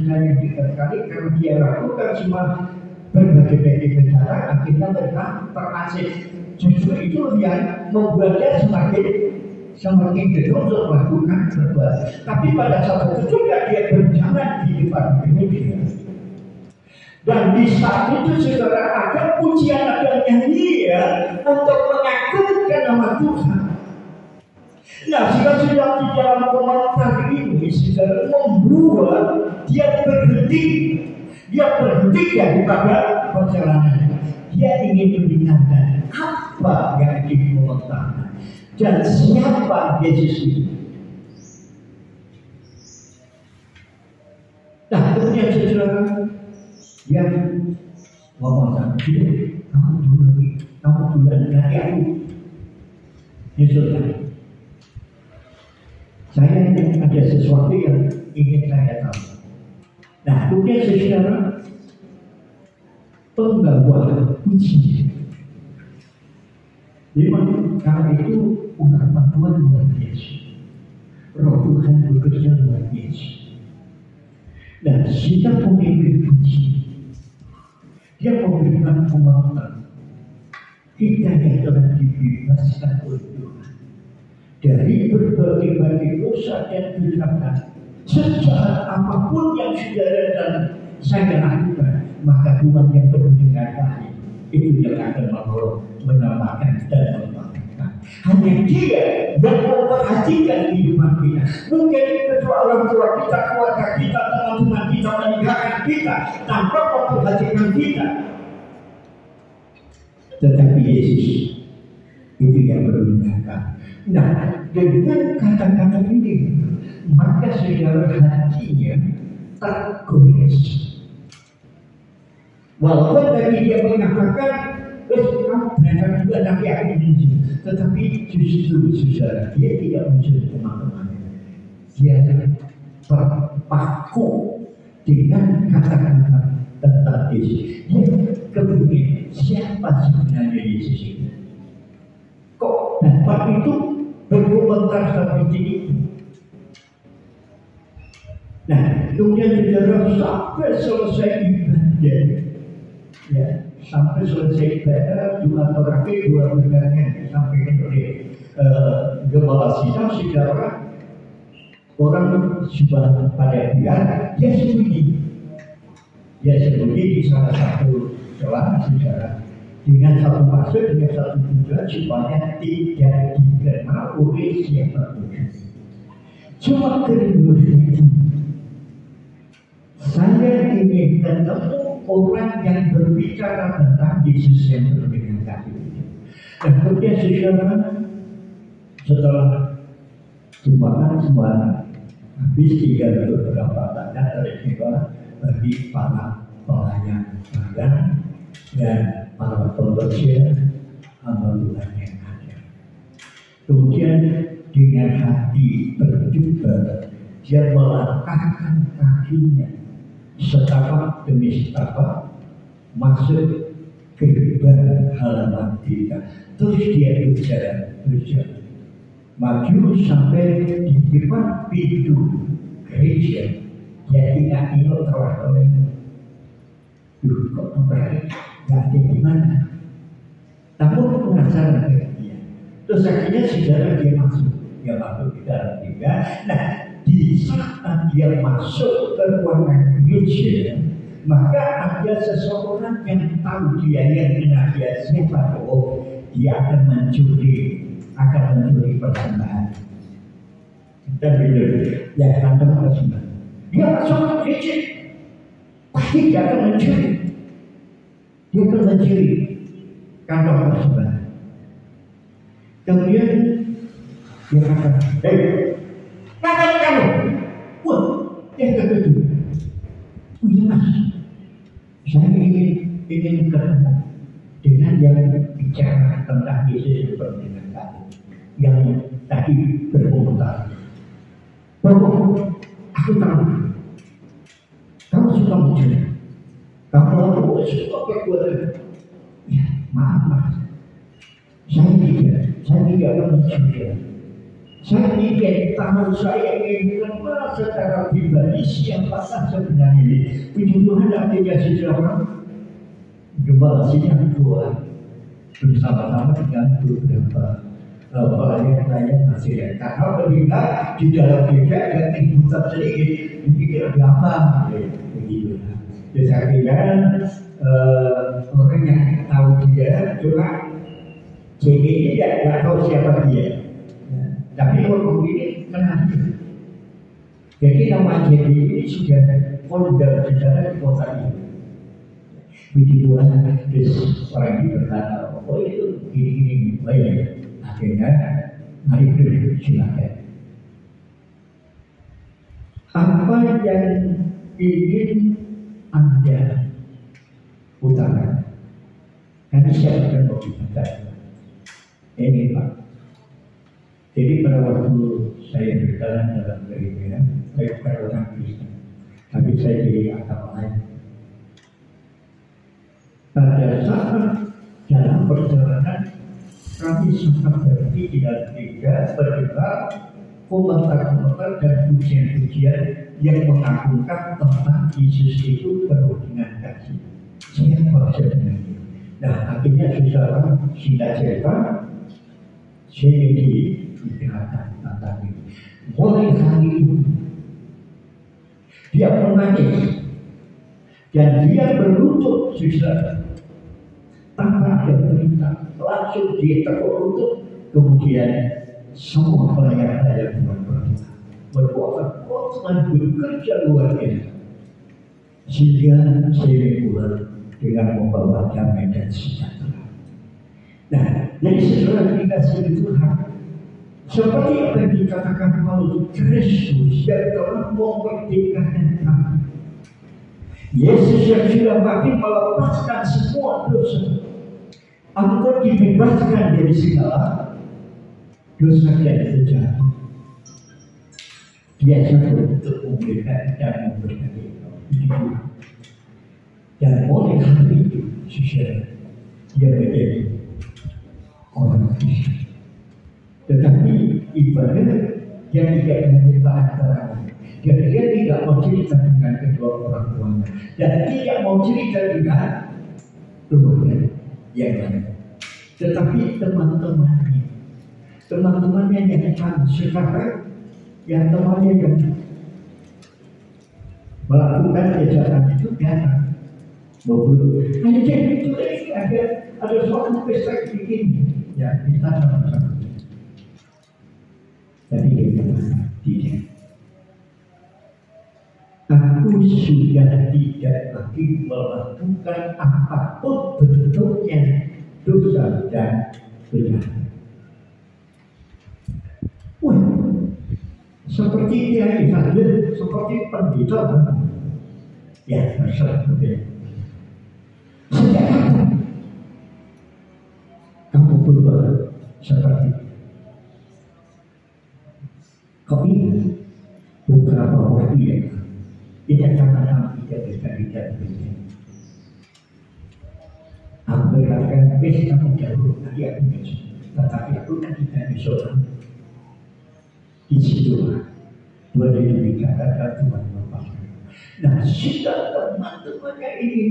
yang dekat sekali karena dia lakukan cuma berbagai cara, akhirnya mereka terasik. Justru itu yang membuatnya semakin gedung untuk melakukan perbuatan. Tapi pada saat itu juga dia berjalan di depan gereja. Dan di saat itu saudara ada pujian, ada nyanyi ya untuk mengagungkan nama Tuhan. Nah, jika sudah di dalam komentar ini saudara membuat dia berhenti daripada perjalanan. Dia ingin mendengarkan apa yang dikomentarkan dan siapa Yesus itu. Nah, kemudian saudara yang ngomong sama dia, kamu duluan dari aku. Yesus tadi, saya ada sesuatu yang ingin saya tahu. Nah, kemudian saudara pembawa puji. Memang karena itu urapan Tuhan luar biasa. Roh Tuhan bekerja luar biasa. Dan kita pemimpin puji, dia memberikan kemampuan. Kita yang telah dibebaskan oleh Tuhan dari berbagai dosa dan kejahatan. Sejahat apapun yang saudara dan saya lakukan, maka Tuhan yang penuh dengan kasih itu yang akan menambahkan dan membangkitkan. Hanya Dia yang memperhatikan kehidupan kita. Mungkin kedua orang tua kita, keluarga kita, teman-teman kita, meninggalkan kita tanpa memperhatikan kita. Tetapi Yesus itu yang meninggalkan. Nah, dengan kata-kata ini, maka saudara hatinya tergores. Walaupun tadi dia mengatakan, kamu berangkat juga nanti aku ini, tetapi justru saudara dia tidak mencuri teman-teman. Dia terpaku dengan kata-kata tentang Yesus. Dia kemudian siapa sebenarnya Yesus itu? Kok dapat itu berkomentar seperti itu? Nah, kemudian saudara sampai selesai ibadah, ya, sampai selesai ibadah dua terakhir dua berkatnya disampaikan oleh gembala sidang, saudara orang sudah pada dia sembunyi di salah satu celah saudara dengan satu maksud, dengan satu tujuan supaya tidak dikenal oleh siapapun. Cuma kerinduan saya ingin ketemu orang yang berbicara tentang Yesus yang berbeda kasih. Dan kemudian setelah jumatan semua habis tinggal beberapa tanda teristimewa bagi para pelayan magang dan para pembersih hamba Tuhan yang ada. Kemudian dengan hati berduka dia melangkahkan kakinya setapak demi setapak masuk ke gerbang halaman kita. Terus dia berjalan maju sampai di depan pintu gereja. Dia ingat-ingat telah oleh kok kembali gak ada di mana. Namun penasaran dengan dia. Terus akhirnya saudara dia masuk di dalam tiga. Nah, di saat dia masuk ke ruangan gereja, maka ada seseorang yang tahu dia yang kenal dia siapa. Oh, dia akan mencuri persembahan. Dan benar, dia akan persembahan. Dia masuk ke gereja, pasti dia akan mencuri. Dia akan mencuri kantong persembahan. Kemudian dia kata, katanya kamu, wah, dia kata itu, iya mas, saya ingin ketemu dengan yang bicara tentang Yesus seperti dengan tadi yang tadi berkomentar. Bahwa aku tahu kamu suka mencuri, kamu suka berbuat. Ya, maaf, saya tidak mencuri. Saya ingin tahu, saya ingin kenal secara pribadi siapakah sebenarnya ini. Puji Tuhan, artinya sejarah gembala sidang tua bersama-sama dengan beberapa pelayan-pelayan masih ya. Karena mendengar di dalam gereja dan ikut sedikit, dipikir gampang, begitu. Jadi saya kira orang yang tahu dia cuma ini tidak tahu siapa dia. Tapi orang ini kenal. Jadi nama JB ini sudah founder sejarah di kota ini. Begitu terus orang ini berkata, oh itu gini baik. Akhirnya mari beri silakan. Apa yang ingin Anda utarakan? Nanti saya akan berbicara. Ini Pak. Jadi pada waktu saya berjalan dalam gereja, saya bukan orang Kristen, tapi saya jadi agama lain. Pada saat dalam perjalanan kami sempat berhenti di dalam gereja mendengar komentar-komentar dan pujian-pujian yang mengagungkan tentang Yesus itu penuh dengan kasih. Siapa sebenarnya? Nah, akhirnya saudara singkat cerita, saya jadi tentang ini. Mulai hari itu dia menangis dan dia berlutut susah tanpa ada perintah, langsung dia tekuk lutut. Kemudian semua pelayan-pelayan berbuat kuat bekerja luar biasa sehingga saya keluar dengan membawa damai dan sejahtera. Nah, jadi setelah dikasih Tuhan, seperti apa yang dikatakan Paulus, Kristus yang telah memerdekakan kami. Yesus yang sudah mati melepaskan semua dosa. Engkau dibebaskan dari segala dosa dan kejahatan. Dia sanggup untuk memberikan dan memberikan hidup. Dan oleh karena itu, saudara, dia menjadi orang Kristen. Tetapi ibadah yang tidak menyertakan antara dan dia tidak mau cerita dengan kedua orang tuanya dan tidak mau cerita dengan keluarga yang lain. Tetapi teman-temannya yang akan sekarang, yang temannya yang melakukan kejahatan itu datang membunuh. Hanya jadi itu lagi ada suatu pesta begini, ya kita sama-sama. Tapi dia katakan tidak. Aku sudah tidak lagi melakukan apapun bentuknya dosa dan kejahatan. Wah, seperti dia Israel, seperti pendeta, ya terserah dia. Sejak kapan kamu berbuat seperti itu? Kau ingat beberapa waktu yang tidak sama-sama tidak begini. Aku berkatakan, besok kamu jauh, nanti aku besok. Tetapi aku kan tidak besok. Di situlah Tuhan itu dikatakan Tuhan melepaskan. Nah, sudah teman-temannya ini.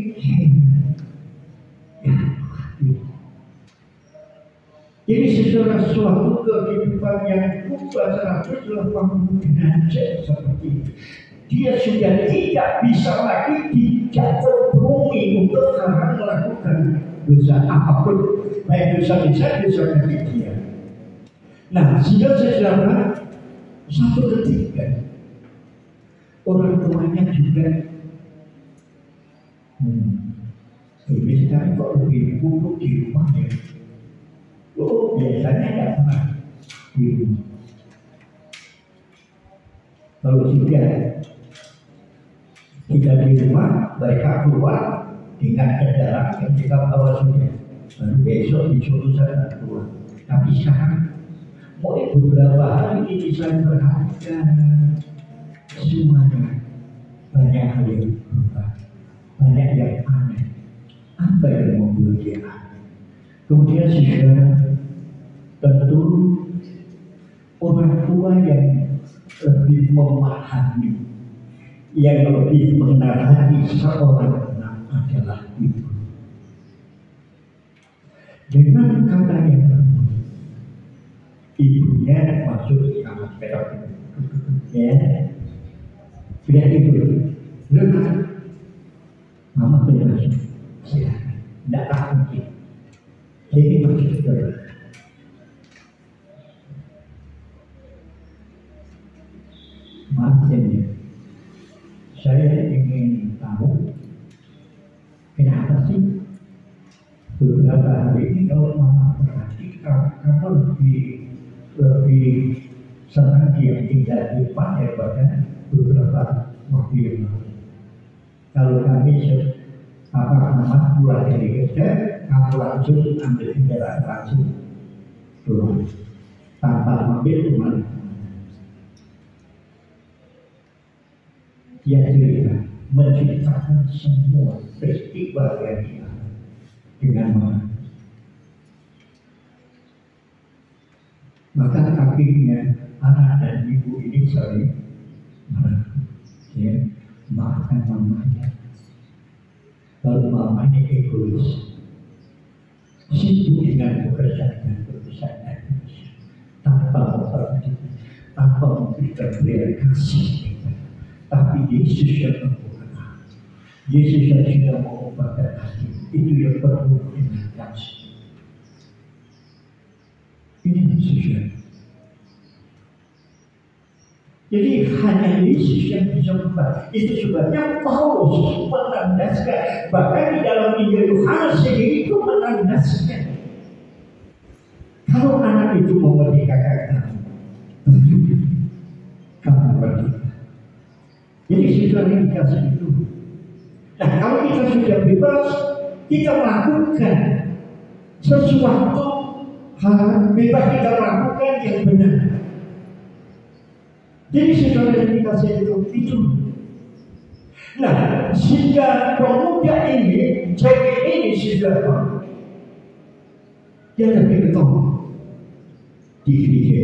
Jadi sesuatu kehidupan yang berubah 180 derajat seperti itu. Dia sudah tidak bisa lagi dijatuh bumi untuk sekarang melakukan dosa apapun, baik dosa besar, dosa kecil. Nah, sehingga saudara, satu ketika orang tuanya juga ini sekarang kok lebih buruk di rumah ya. Oh, biasanya tidak pernah di rumah. Kalau sudah kita di rumah, mereka keluar dengan kendaraan yang kita bawa sudah. baru besok saya keluar. Tapi sekarang mulai beberapa hari ini saya perhatikan semuanya banyak hal yang berubah, banyak yang aneh. Apa yang membuat dia aneh? Kemudian saudara, tentu orang tua yang lebih memahami, yang lebih mengenal hati seorang anak adalah ibu. Dengan kata yang berbeda, ibunya masuk kamar pedagog, ya, sudah ibu, lepas, mama bebas, silakan, tidak takut. Jadi masuk ke maksudnya, saya ingin tahu kenapa sih beberapa hari ini kalau mama perhatikan kamu lebih senang dia tinggal di depan daripada beberapa waktu yang lalu. Kalau kami mama pulang dari kerja, kamu langsung ambil kendaraan langsung turun tanpa ambil kemana. Dia cerita menceritakan semua peristiwa yang dia dengan mana. Maka akhirnya anak dan ibu ini saling merangkul, ya, maafkan mamanya. Lalu mamanya egois, sibuk dengan pekerjaan dan pekerjaan tanpa memperhatikan, tanpa memberikan belas kasih. Tapi Yesus yang membuka, Yesus yang sudah mengubahkan hati, itu yang perlu diingatkan. Ini Yesus. Jadi hanya Yesus yang bisa mengubah. Itu sebabnya Paulus menandaskan, bahkan di dalam Injil Yohanes sendiri itu menandaskan. Kalau anak itu memerdekakan kamu merdeka. Jadi sudah dikasih itu. Nah, kalau kita sudah bebas, kita melakukan sesuatu hal bebas, kita melakukan yang benar. Jadi sudah dikasih itu. Nah, sehingga pemuda ini, cewek ini sudah dia lebih ketemu di gereja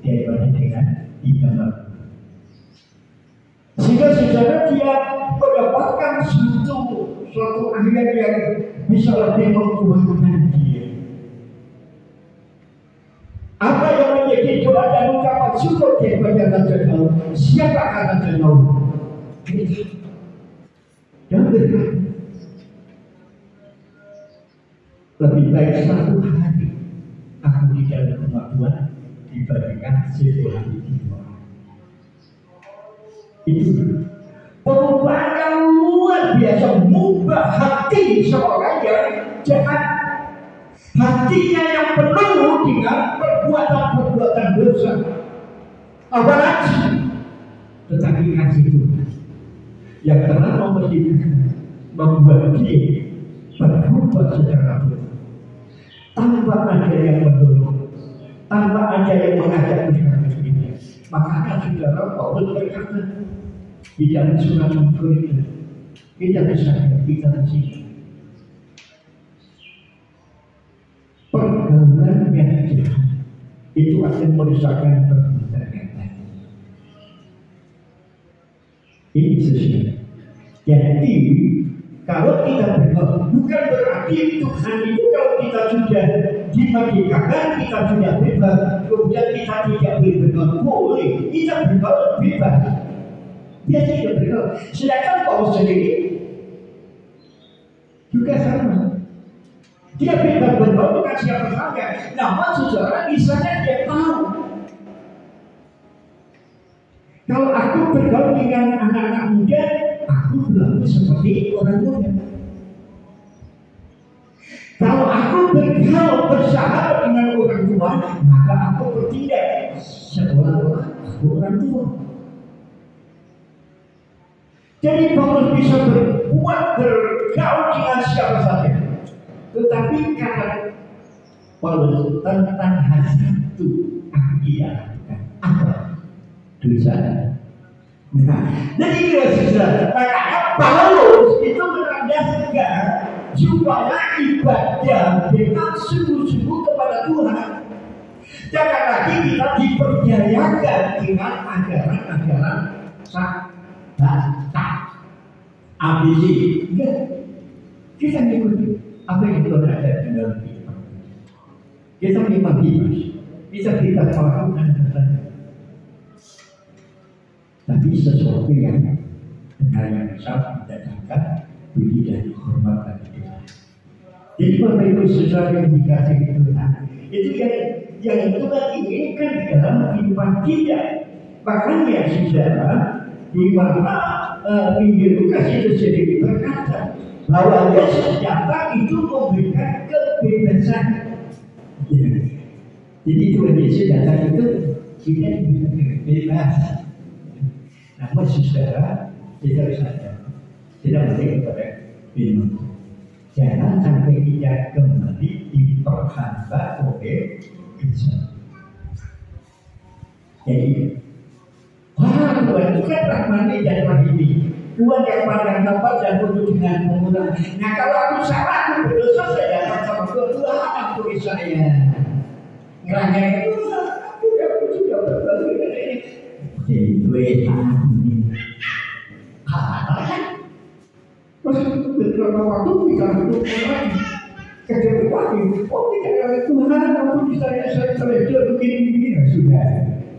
daripada dengan di kamar. Sehingga saudara dia mendapatkan suatu ayat yang bisa lebih menguatkan dia. Apa yang menjadi doa dan ucapan syukur kepada Raja Daud? Siapa Raja Daud? Dan lebih baik satu hari aku di dalam rumah Tuhan dibandingkan 1000 hari di luar. Itu perubahan yang luar biasa, mengubah hati seorang yang jahat, hatinya yang penuh dengan perbuatan-perbuatan dosa. Apalagi tetapi kasih Tuhan yang telah membuat dia berubah secara benar, tanpa ada yang mendorong, tanpa ada yang mengajak dia. Makanya saudara Paulus berkata di dalam surat Korintus, kita bisa kita di sini. Pergaulan yang jahat itu akan merusakkan perbuatan yang baik. Ini sesuai. Jadi kalau kita bergaul, bukan berarti Tuhan itu kalau kita sudah dimerdekakan, kita sudah bebas, kemudian kita tidak bergaul, boleh kita bergaul bebas. Dia tidak bergaul. Sedangkan Paulus sendiri juga sama. Dia bebas bergaul dengan siapa saja. Namun saudara, misalnya dia tahu kalau aku bergaul dengan anak-anak muda, aku berlaku seperti orang muda. Kalau aku bergaul bersahabat dengan orang tua, maka aku bertindak seolah-olah orang tua. Jadi Paulus bisa bergaul dengan siapa saja. Tetapi kata Paulus tentang satu dia apa? Dosa. Nah, jadi saudara, makanya Paulus itu menandaskan supaya ibadah dengan sungguh-sungguh kepada Tuhan. Jangan lagi kita diperdayakan dengan ajaran-ajaran sahabat ABC. Enggak. Kita mengikuti apa yang Tuhan ajarkan dalam hidup. Kita memang bebas. Bisa kita melakukan saja. Tapi sesuatu yang benar yang besar mendatangkan puji dan hormat bagi Tuhan. Jadi Bapak Ibu Saudara yang dikasihi Tuhan, itu yang Tuhan inginkan di dalam kehidupan kita. Makanya saudara, di mana Injil Lukas itu sendiri berkata bahwa Yesus datang itu memberikan kebebasan. Jadi Tuhan Yesus datang itu kita diberikan bebas. Namun saudara, kita harus sadar, tidak boleh kepada firman. Jangan sampai kita kembali diperhamba oleh dosa. Jadi, wah Tuhan bukan rahmani dan rahimi. Tuhan yang pandang dapat dan penuh dengan pemurah. Nah kalau aku salah, aku berdosa, saya datang sama Tuhan, ampuni saya. Ngerangkai Tuhan, aku sudah berbalik dari ini. Jadi, ampuni. Kan? Terus beberapa waktu bisa hidup orang kerja berwakil. Oh tidak ada Tuhan, ampuni saya terlalu begini-begini. Sudah,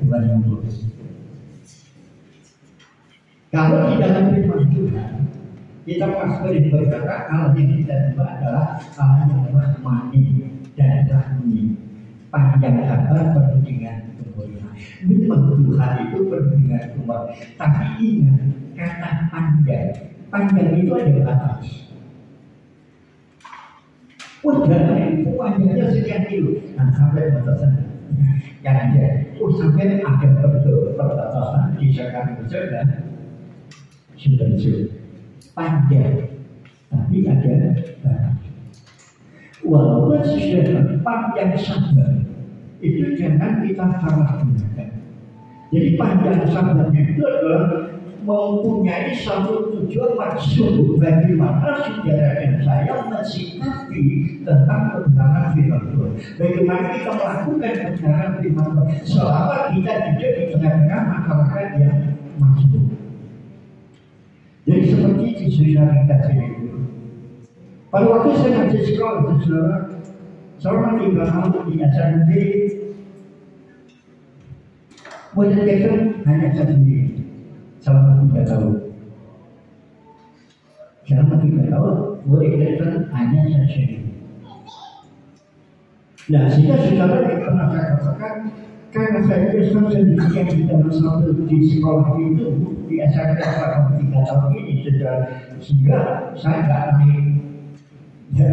Tuhan yang lurus. Kalau di dalam firman Tuhan, kita pasti berkata Allah yang kita sembah adalah Allah yang rahmani dan rahmi, panjang sabar penuh dengan kemuliaan. Memang Tuhan itu penuh dengan kemuliaan, tapi ingat kata panjang itu ada batas. Jangan panjangnya sekian kilo, nah sampai batasan. Jangan aja, sampai ada perbatasan di sekian besar. Sudah panjang, tapi ada batas. Walaupun sudah panjang sabar, itu jangan kita salah gunakan. Jadi panjang sabarnya itu adalah mempunyai satu tujuan maksud bagaimana saudara dan saya mensikapi tentang kebenaran firman Tuhan. Bagaimana kita melakukan kebenaran firman Tuhan selama kita tidak di tengah-tengah masyarakat yang masuk. Jadi seperti itu saudara kasih itu. Pada waktu saya masih sekolah, saudara, selama 3 tahun di SMP, murid kita hanya saya sendiri. Selama 3 tahun. Selama 3 tahun, murid kita hanya saya sendiri. Nah, sehingga saudara yang pernah saya katakan, karena saya Kristen sendirian di dalam satu di sekolah itu di SMP selama 3 tahun ini sehingga saya nggak naik ya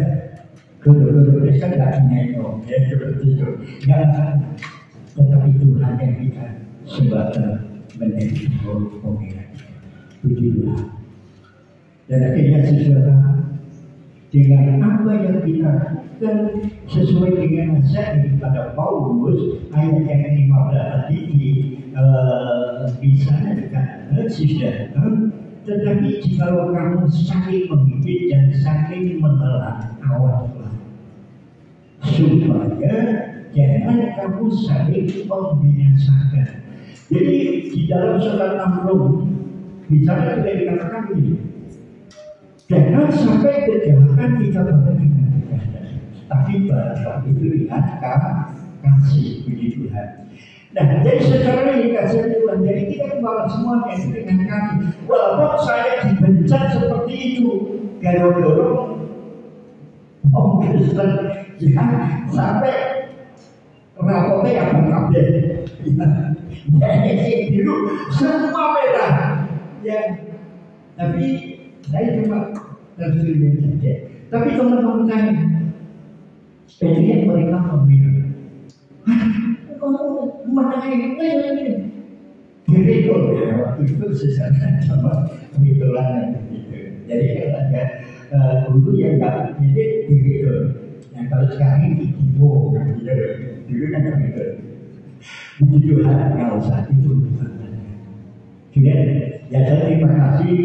guru-guru Kristen nggak naik ya seperti itu nggak, tetapi Tuhan yang kita sebagai menjadi pemimpin puji Tuhan. Dan akhirnya saudara dengan apa yang kita lakukan sesuai dengan nasihat daripada Paulus ayat yang 15 tadi di sana dikatakan saudara, tetapi jika kamu saling menggigit dan saling menelan, awaslah supaya jangan kamu saling membinasakan. Jadi di dalam surat Amrum di sana sudah dikatakan begini, jangan sampai kejahatan kita dengan tapi balas itu dengan kasih puji Tuhan. Nah, jadi secara ini kasih Tuhan, jadi kita membalas semuanya itu dengan kasih. Walaupun saya dibencat seperti itu, gara-gara Om Kristen, ya, sampai rapotnya yang mengabdi, ya, biru, semua merah, ya. Tapi saya cuma tersenyum saja. Tapi teman-teman saya, sebagian mereka memilih, mana ini? Begitu ya, waktu itu sesama sama betulan gitu. Jadi kalau ada Dulu yang nggak jadi gitu. Yang kalau sekarang itu dulu kan gitu. Puji Tuhan kalau saat itu bukan. Kemudian ya saya terima kasih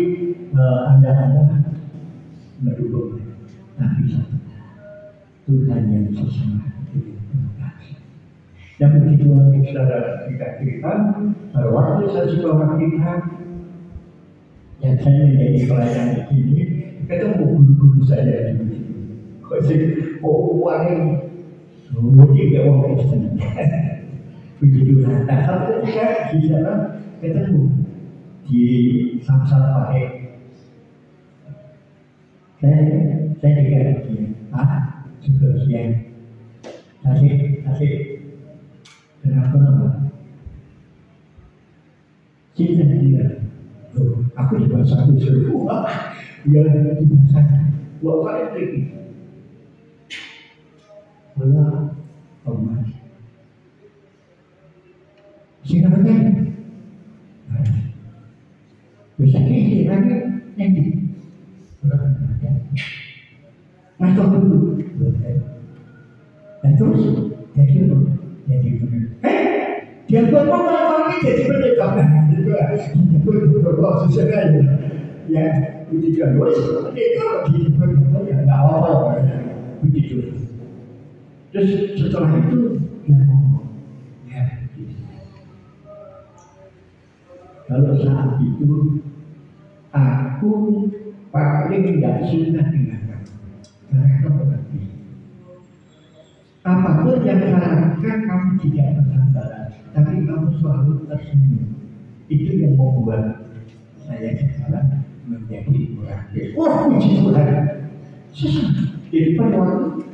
anda mendukung, tapi Tuhan yang sesama itu kasih. Dan begitu lagi saudara kita cerita, pada waktu saya sekolah kita, yang saya menjadi pelayan di sini, ketemu guru-guru saya di sini. Kok sih, orang dia orang Kristen. Puji Tuhan. Nah, satu ketika di sana ketemu di Samsat Pakai. Saya dengar dia, juga siang. Asik. Kenapa? Cinta dia. Loh, aku juga satu seruah. Dia di bahasa. Dua kali lagi. Bola, emas. Siapa kan? Biasanya siapa yang di? Masuk dulu. Dan terus jadi dia ngomong lagi jadi pendekatan itu berbuat sesuatu ya ujian luas itu di ya nggak apa-apa begitu. Terus setelah itu dia ngomong ya kalau saat itu aku paling nggak suka dengan kamu karena kamu berarti apapun yang saya lakukan kamu tidak pernah balas, tapi kamu selalu tersenyum. Itu yang membuat saya sekarang menjadi orang Kristen. Wah, puji Tuhan. Jadi pada waktu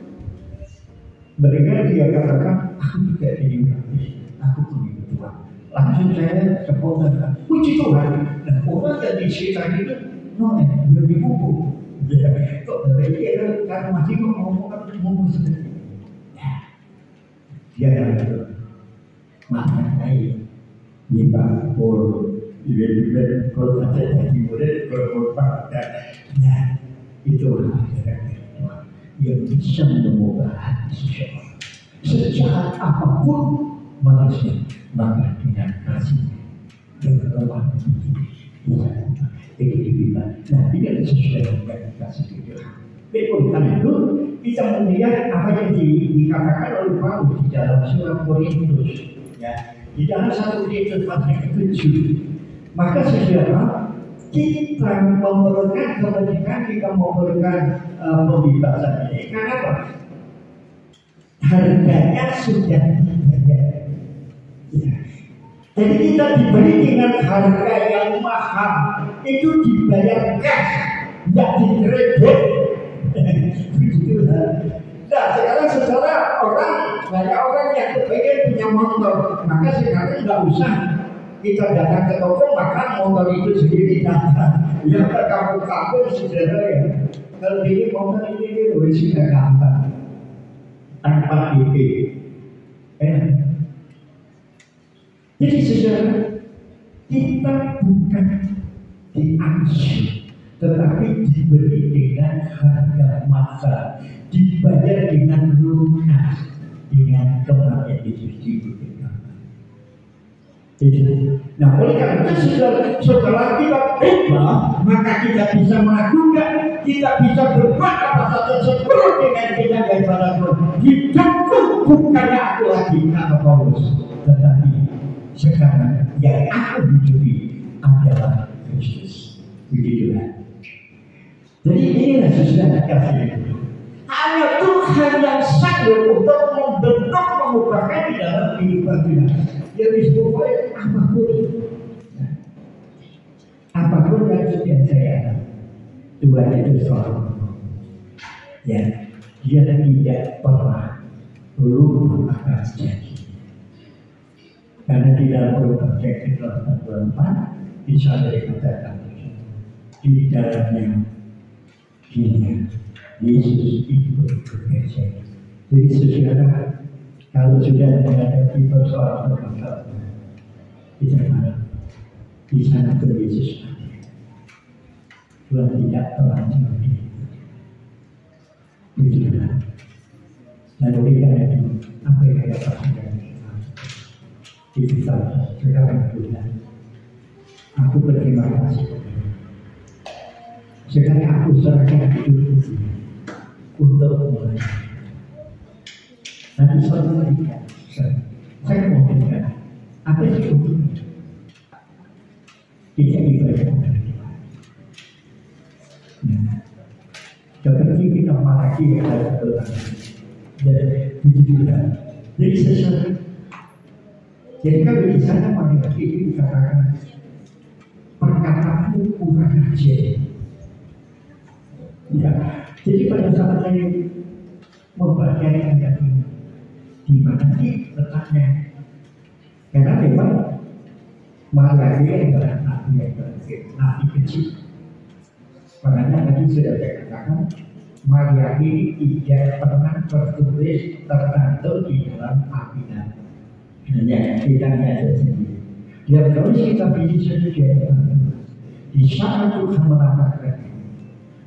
mereka dia katakan, aku tidak jadi orang Kristen, aku pengikut Tuhan. Langsung saya spontan, puji Tuhan. Nah, orang yang di sekitar itu, lebih buku. Kok dari dia karena masih ngomong seperti dia ada makna saya minta pol ibu kalau saja jadi murid kalau pada ya itu yang bisa mengubah hati seseorang sejahat apapun manusia maka dengan kasih dan kelemah bisa itu dibina. Nah tidak sesuai dengan kasih itu. Karena itu kita melihat apa yang dikatakan oleh Paulus di dalam surat Korintus, ya, di dalam 1 Korintus pasal 7. Maka sejarah kita memerlukan kemerdekaan, kita memerlukan pembebasan ini. Karena apa? Harganya sudah dibayar. Ya. Jadi kita diberi dengan harga yang mahal, itu dibayar cash, tidak dikredit. Nah sekarang secara banyak orang yang kepengen punya motor, maka sekarang nggak usah kita datang ke toko, maka motor itu sendiri datang. Ya ke kampung-kampung saudara ya. Kalau ini motor ini sudah gampang tanpa DP. Jadi saudara, kita bukan diangsur, tetapi diberi dengan harga mahal, dibayar dengan lunas, dengan kematian Yesus di bukit. Nah, oleh karena itu setelah kita bebas, maka kita bisa melakukan, kita bisa berbuat apa saja seperti dengan kita daripada Tuhan. Hidupku bukannya aku lagi kata Paulus, tetapi sekarang yang aku hidupi adalah Kristus. Begitu kan? Jadi inilah sesuatu kasih itu. Hanya Tuhan yang sanggup untuk membentuk, mengubahkan di dalam kehidupan kita. Yang disebut apapun, apapun yang sudah saya, Tuhan itu selalu, ya, dia tidak pernah lupa akan janji. Karena di dalam Roma 8:24 bisa dikatakan di dalamnya Yesus itu bekerja. Jadi saudara, kalau sudah menghadapi persoalan kita harap di sana ke Yesus. Tuhan tidak pernah mengerti. Dan oleh karena itu, apa yang saya sampaikan itu saja. Sekarang sudah, aku berterima kasih. Sekarang aku serahkan hidupku untuk mulai. Nanti suatu ketika saya mau berikan apa sih untuknya? Kita diberikan. Seperti kita mati ada Tuhan dan ditujukan. Jadi sesuatu. Jadi kalau di sana pada itu dikatakan perkataanmu bukan aja. Ya, jadi pada saat saya membaca ayat ini, di mana sih letaknya? Karena memang Maria ini adalah nabi yang terakhir, nabi kecil. Makanya tadi sudah saya katakan, Maria ini tidak pernah tertulis tercantum di dalam Alkitab. Hanya kitanya sendiri. Dia menulis kitab ini saja. Di saat Tuhan menambahkan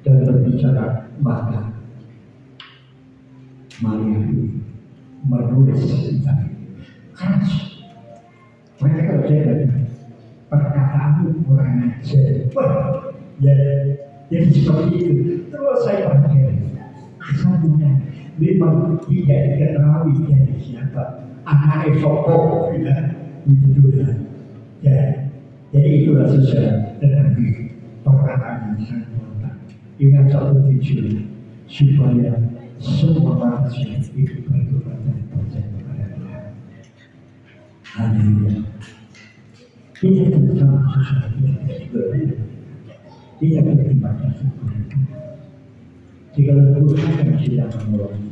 dan berbicara, maka Maria ini menulis kitab ini. Keras. Mereka kalau saya bilang, perkataanmu kurang ajar. Ya, jadi seperti itu. Terus saya pakai kesannya memang tidak diketahui dari siapa. Anak Esoko, ya, itu juga. Ya, jadi itulah sesuatu. Tetapi perkataan yang sangat mantap. Ingat satu tujuan supaya semua manusia itu bertobat dan percaya kepada Tuhan. Haleluya. Kita tentang sesuatu yang tidak berbeda. Kita berterima kasih kepada Tuhan. Jika Tuhan yang sudah menolong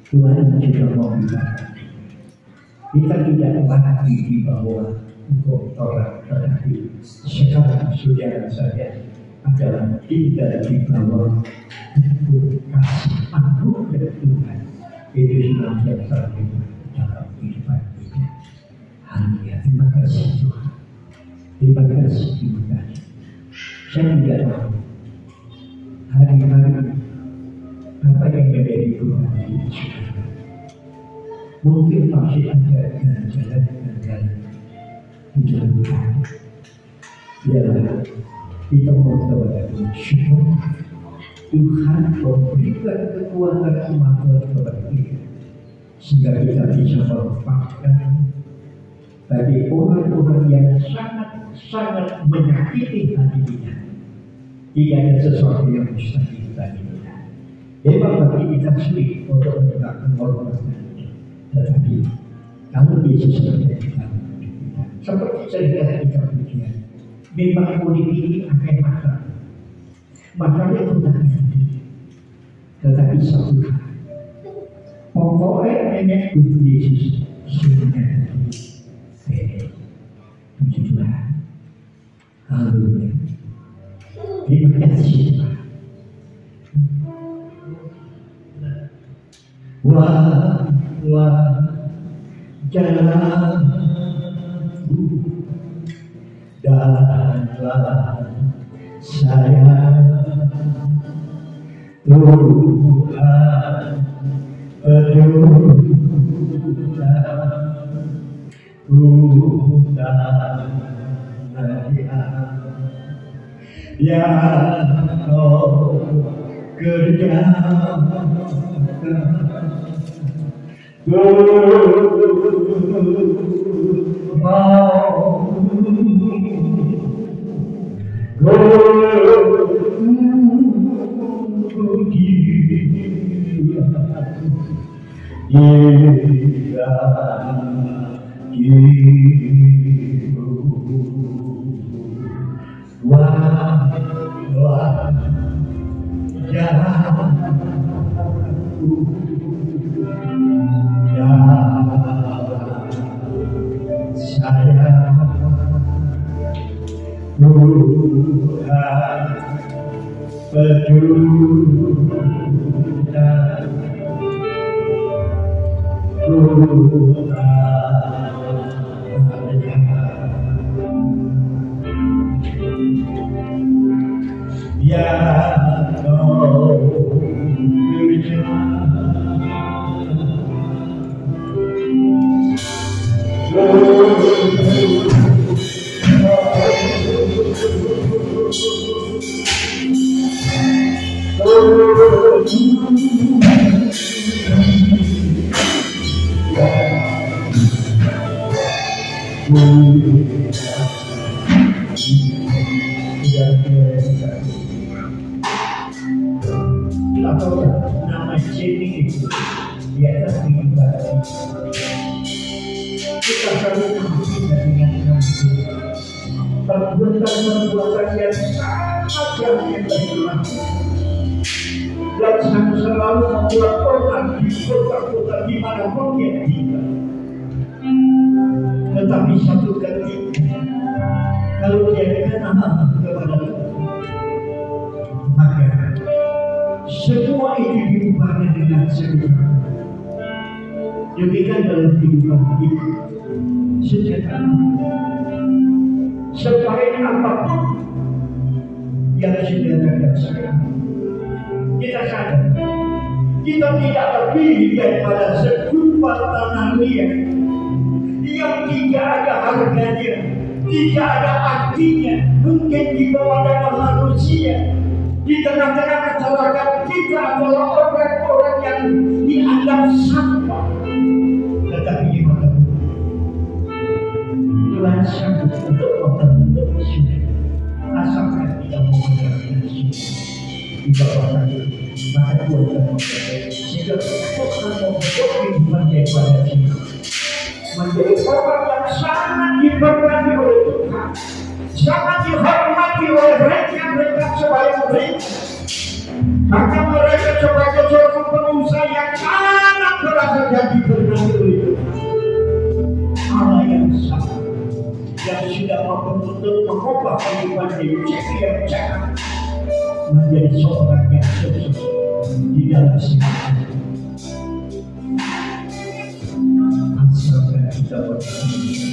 Tuhan yang sudah membimbing. Kita tidak lagi di bawah hukum Taurat, tetapi sekarang saudara saya adalah tidak di bawah hukum kasih anugerah Tuhan. Itu senantiasa dalam kehidupan kita. Hanya terima kasih Tuhan. Terima kasih, terima kasih. Saya tidak tahu hari-hari apa yang menjadi Tuhan ini. Mungkin masih ada jalan-jalan di dalam Tuhan. Biarlah kita berdoa dengan syukur. Tuhan memberikan kekuatan kemampuan kepada kita, sehingga kita bisa melepaskan bagi orang-orang yang sangat menyakiti hati kita. Tidak ada sesuatu yang mustahil bagi kita. Memang bagi kita sulit untuk menegakkan hormat. Tetapi kalau Yesus berkata seperti cerita kita begini, memang politik ini akan masalah itu tak sendiri. Tetapi satu hal, pokoknya nenek Tuhan Yesus sudah beda. Puji Tuhan. Haleluya. Terima kasih Tuhan. Jalan dalam saya Tuhan yang kau kerjakan. atau nama Jenny itu di atas kehidupan kita selalu menghubungkan dengan perbuatan yang sangat yang berlaku dan selalu membuat orang di kota-kota di manapun dia tinggal. Tetapi satu ketika kalau dia kenal kepada Tuhan, maka semua itu diubahnya dengan segera. Demikian dalam kehidupan itu sejatinya. Sebaik apapun yang sudah ada sekarang, kita sadar kita tidak lebih daripada segumpal tanah liat yang tidak ada harganya, tidak ada artinya, mungkin di bawah manusia. Di tengah-tengah masyarakat kita adalah orang-orang yang dianggap sampah. Tetapi di mata Tuhan sanggup untuk membentuk manusia, asalkan tidak mau mengerti di bawah tadi, maka Tuhan akan membentuk sehingga Tuhan membentuk kehidupan daripada kita menjadi orang yang sangat diberkati oleh Tuhan, sangat dihormati oleh mereka sebagai mereka. Maka mereka sebagai seorang pengusaha yang sangat merasa dan diberkati oleh Tuhan. Allah yang sama yang sudah membentuk mengubah kehidupan diri yang jangan menjadi seorang yang sukses di dalam semangat. Asalkan kita berpikir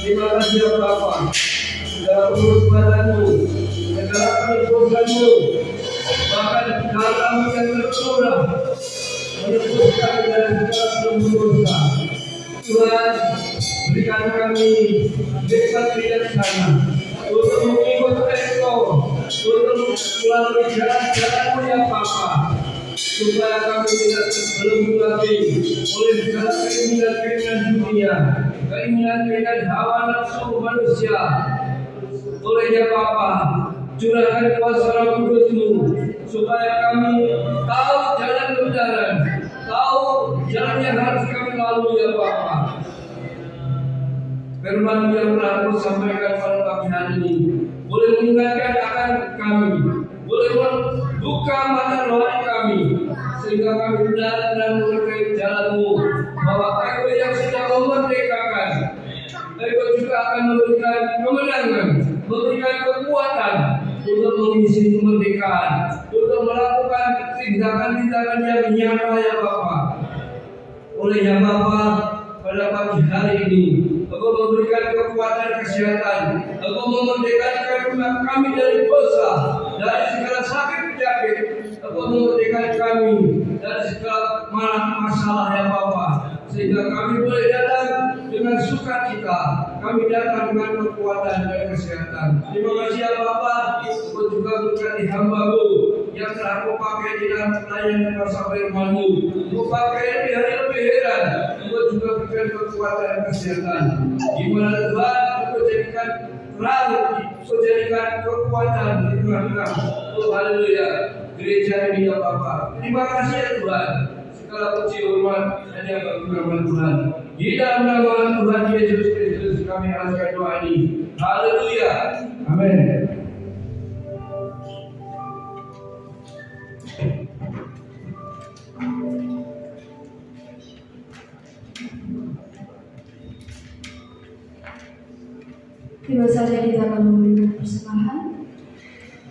Terima kasih ya Bapa, segala pengorbananmu, segala penebusanmu, bahkan darahmu yang tercurah menebuskan dari segala dosa. Tuhan, berikan kami hikmat bijaksana untuk mengikut Engkau, untuk melalui jalan-jalanmu ya Bapa, supaya kami tidak terbelenggu lagi oleh segala keinginan-keinginan dunia, keinginan-keinginan hawa nafsu manusia. Olehnya Bapa, curahkan kuasa Roh Kudus-Mu supaya kami tahu jalan kebenaran, tahu jalan yang harus kami lalui ya Bapa. Firman yang telah Kau sampaikan pada pagi hari ini boleh mengingatkan akan kami, boleh membuka mata rohani kami, sehingga kami benar-benar mengerti jalan-Mu, bahwa Engkau yang sudah memerdekakan, Engkau juga akan memberikan kemenangan, memberikan kekuatan untuk mengisi kemerdekaan, untuk melakukan tindakan-tindakan yang nyata ya Bapa. Olehnya Bapa, pada pagi hari ini Engkau memberikan kekuatan kesehatan, Engkau memerdekakan kami dari dosa, dari segala sakit penyakit, Engkau memerdekakan kami dari segala masalah ya Bapa, sehingga kami boleh datang dengan sukacita, kami datang dengan kekuatan dan kesehatan. Terima kasih ya Bapa, Engkau juga berkati hamba-Mu yang telah Kau pakai di dalam pelayanan kuasa firman-Mu. Kau pakai di hari lebih heran, Engkau juga berikan kekuatan dan kesehatan. Di mana Tuhan Engkau jadikan terang, Engkau jadikan kekuatan di tengah-tengah. Oh haleluya, gereja ini ya Bapa. Terima kasih ya Tuhan. Segala puji hormat hanya bagi nama Tuhan. Di dalam nama Tuhan Yesus Kristus kami akan doa ini. Haleluya. Amin. Tiba saja kita akan memberikan persembahan.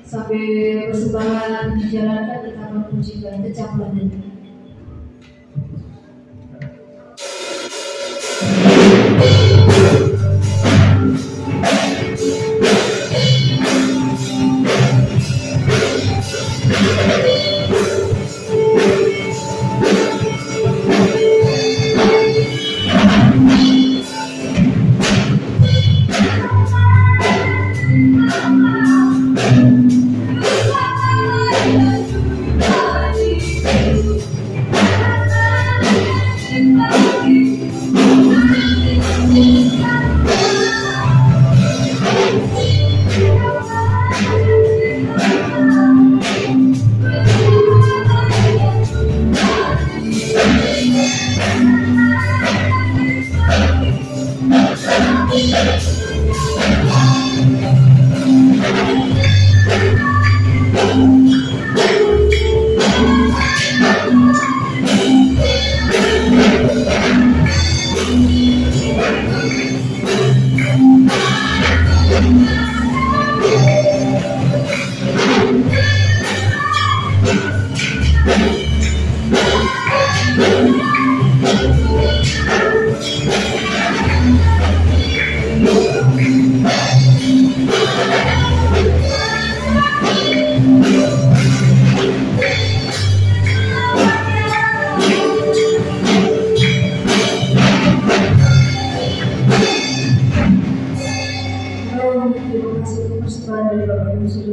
Sampai persembahan dijalankan, kita akan pujikan kecapan dan Thank you.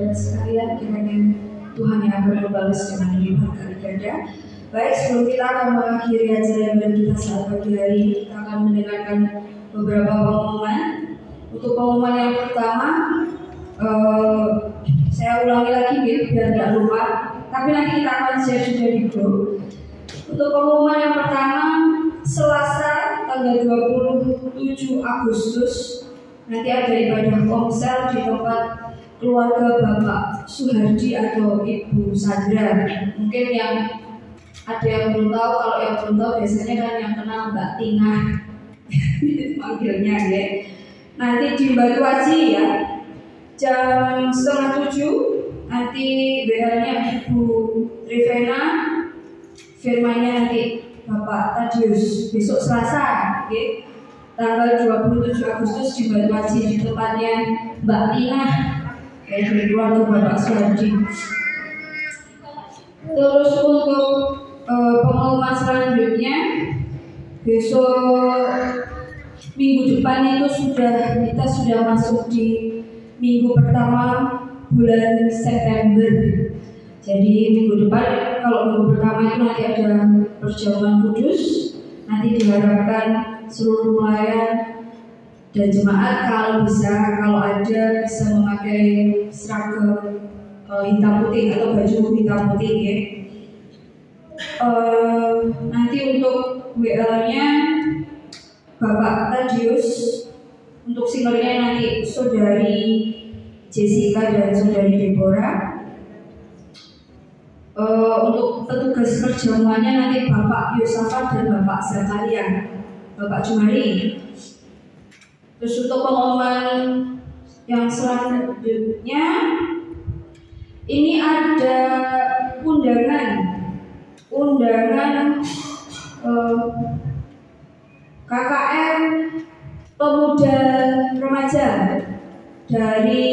saudara sekalian, kiranya Tuhan yang akan membalas dengan lipat kali ganda. Baik, sebelum kita akan mengakhiri acara ibadah kita saat pagi hari, kita akan mendengarkan beberapa pengumuman. Untuk pengumuman yang pertama, saya ulangi lagi biar tidak lupa, tapi nanti kita akan share juga di grup. Untuk pengumuman yang pertama, Selasa tanggal 27 Agustus nanti ada ibadah komsel di tempat keluarga Bapak Suhardi atau Ibu Sandra. Mungkin yang ada yang belum tahu, kalau yang belum tahu biasanya kan yang kenal Mbak Tina manggilnya ya. Nanti di Batu Aji ya, jam 6:30 nanti WA-nya Ibu Rivena, firmannya nanti Bapak Tadius. Besok Selasa ya, tanggal 27 Agustus di Batu Aji di tempatnya Mbak Tina dari keluarga Bapak Suhardi. Terus untuk pengumuman selanjutnya, besok minggu depan itu kita sudah masuk di minggu pertama bulan September. Jadi minggu depan, kalau minggu pertama itu nanti ada perjamuan kudus. Nanti diharapkan seluruh pelayan dan jemaat kalau ada bisa memakai seragam hitam putih atau baju hitam putih ya. Nanti untuk WA-nya Bapak Tadius, untuk singernya nanti Saudari Jessica dan Saudari Deborah. Untuk petugas perjamuannya nanti Bapak Yosafat dan Bapak Zakaria, Bapak Jumari. Terus untuk pengumuman yang selanjutnya, ini ada undangan KKN Pemuda Remaja dari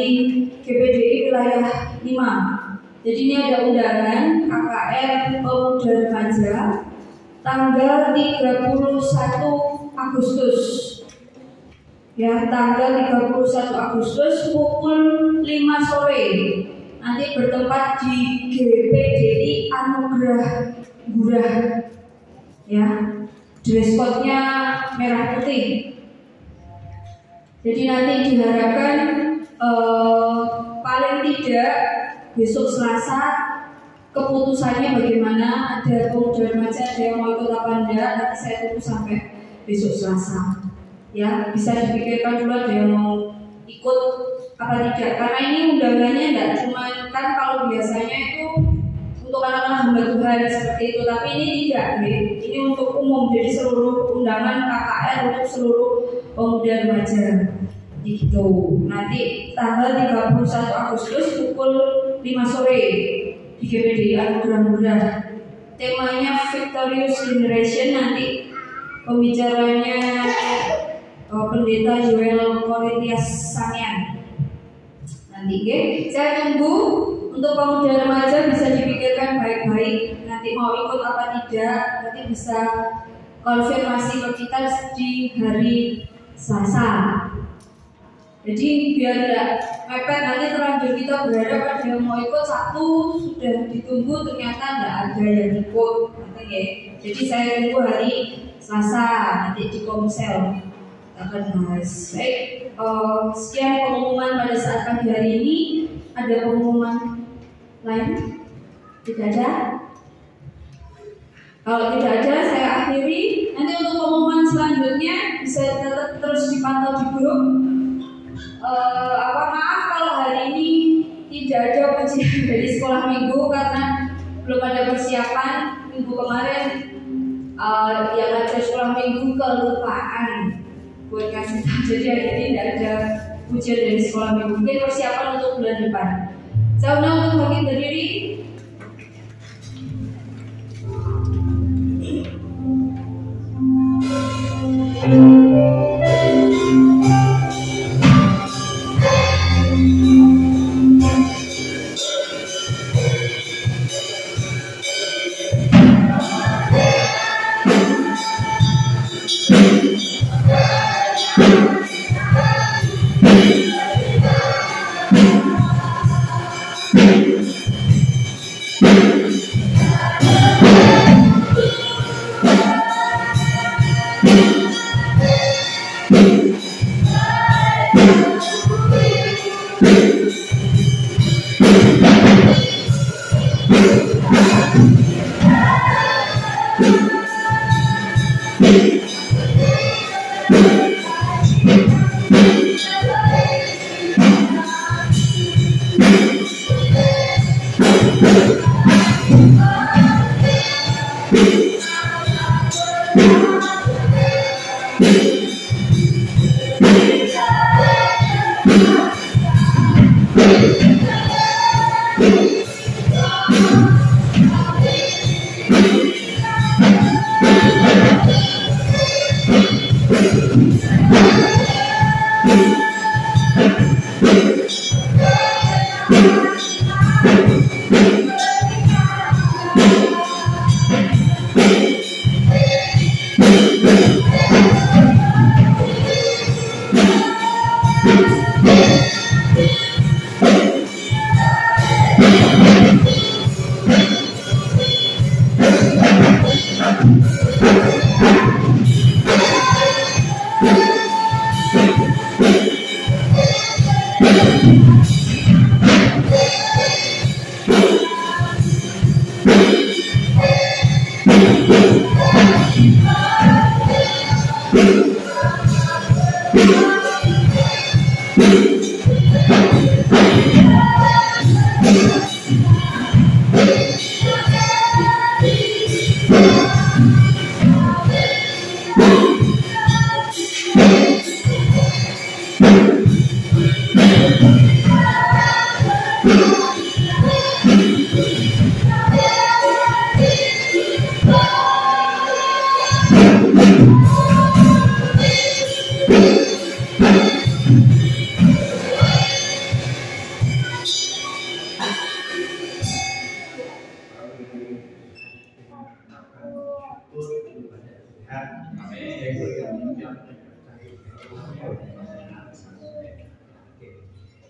GPDI wilayah 5. Jadi ini ada undangan KKN Pemuda Remaja tanggal 31 Agustus. Ya, tanggal 31 Agustus pukul 5 sore. Nanti bertempat di GPDI Anugerah Gurah. Ya, dress code-nya merah putih. Jadi nanti diharapkan paling tidak besok Selasa keputusannya bagaimana, ada pemuda remaja ada yang mau ikut apa enggak, nanti saya tunggu sampai besok Selasa. Ya, bisa dipikirkan dulu ada yang mau ikut apa tidak, karena ini undangannya enggak cuma kan kalau biasanya itu untuk anak-anak hamba Tuhan seperti itu, tapi ini tidak, ini untuk umum, jadi seluruh undangan KKR untuk seluruh pemuda remaja gitu. Nanti tanggal 31 Agustus pukul 5 sore di GPDI Anugerah Gurah. Temanya Victorious Generation, nanti pembicaranya Pendeta Joel Korintias Sangian. Nanti saya tunggu. Untuk pemuda remaja bisa dipikirkan baik-baik, nanti mau ikut apa tidak, nanti bisa konfirmasi ke kita di hari Selasa. Jadi biar tidak mepet, nanti terlanjur kita berharap ada yang mau ikut, satu sudah ditunggu ternyata tidak ada yang ikut. Jadi saya tunggu hari Selasa nanti di Komsel akan bahas. Baik, sekian pengumuman pada saat pagi hari ini. Ada pengumuman lain? Tidak ada? Kalau tidak ada, saya akhiri. Nanti untuk pengumuman selanjutnya bisa tetap terus dipantau di grup. Maaf kalau hari ini tidak ada ujian dari sekolah minggu karena belum ada persiapan. Minggu kemarin yang ada sekolah minggu kelupaan buat kasih tahu. Jadi hari ini tidak ada ujian dari sekolah minggu. Mungkin persiapan untuk bulan depan. Saya undang untuk bangkit berdiri.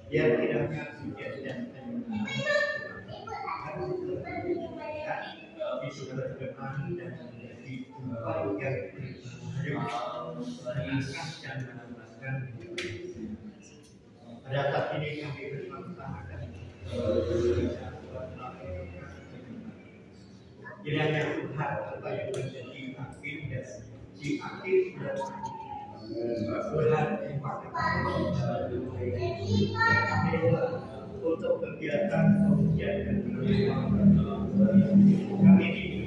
Dia tidak itu berkenan dan menjadi upaya dan menambahkan. Pada saat ini kami bersama-sama kiranya Tuhan supaya menjadi akhir dan si akhir dan Tuhan untuk kegiatan pengujian dan kami ini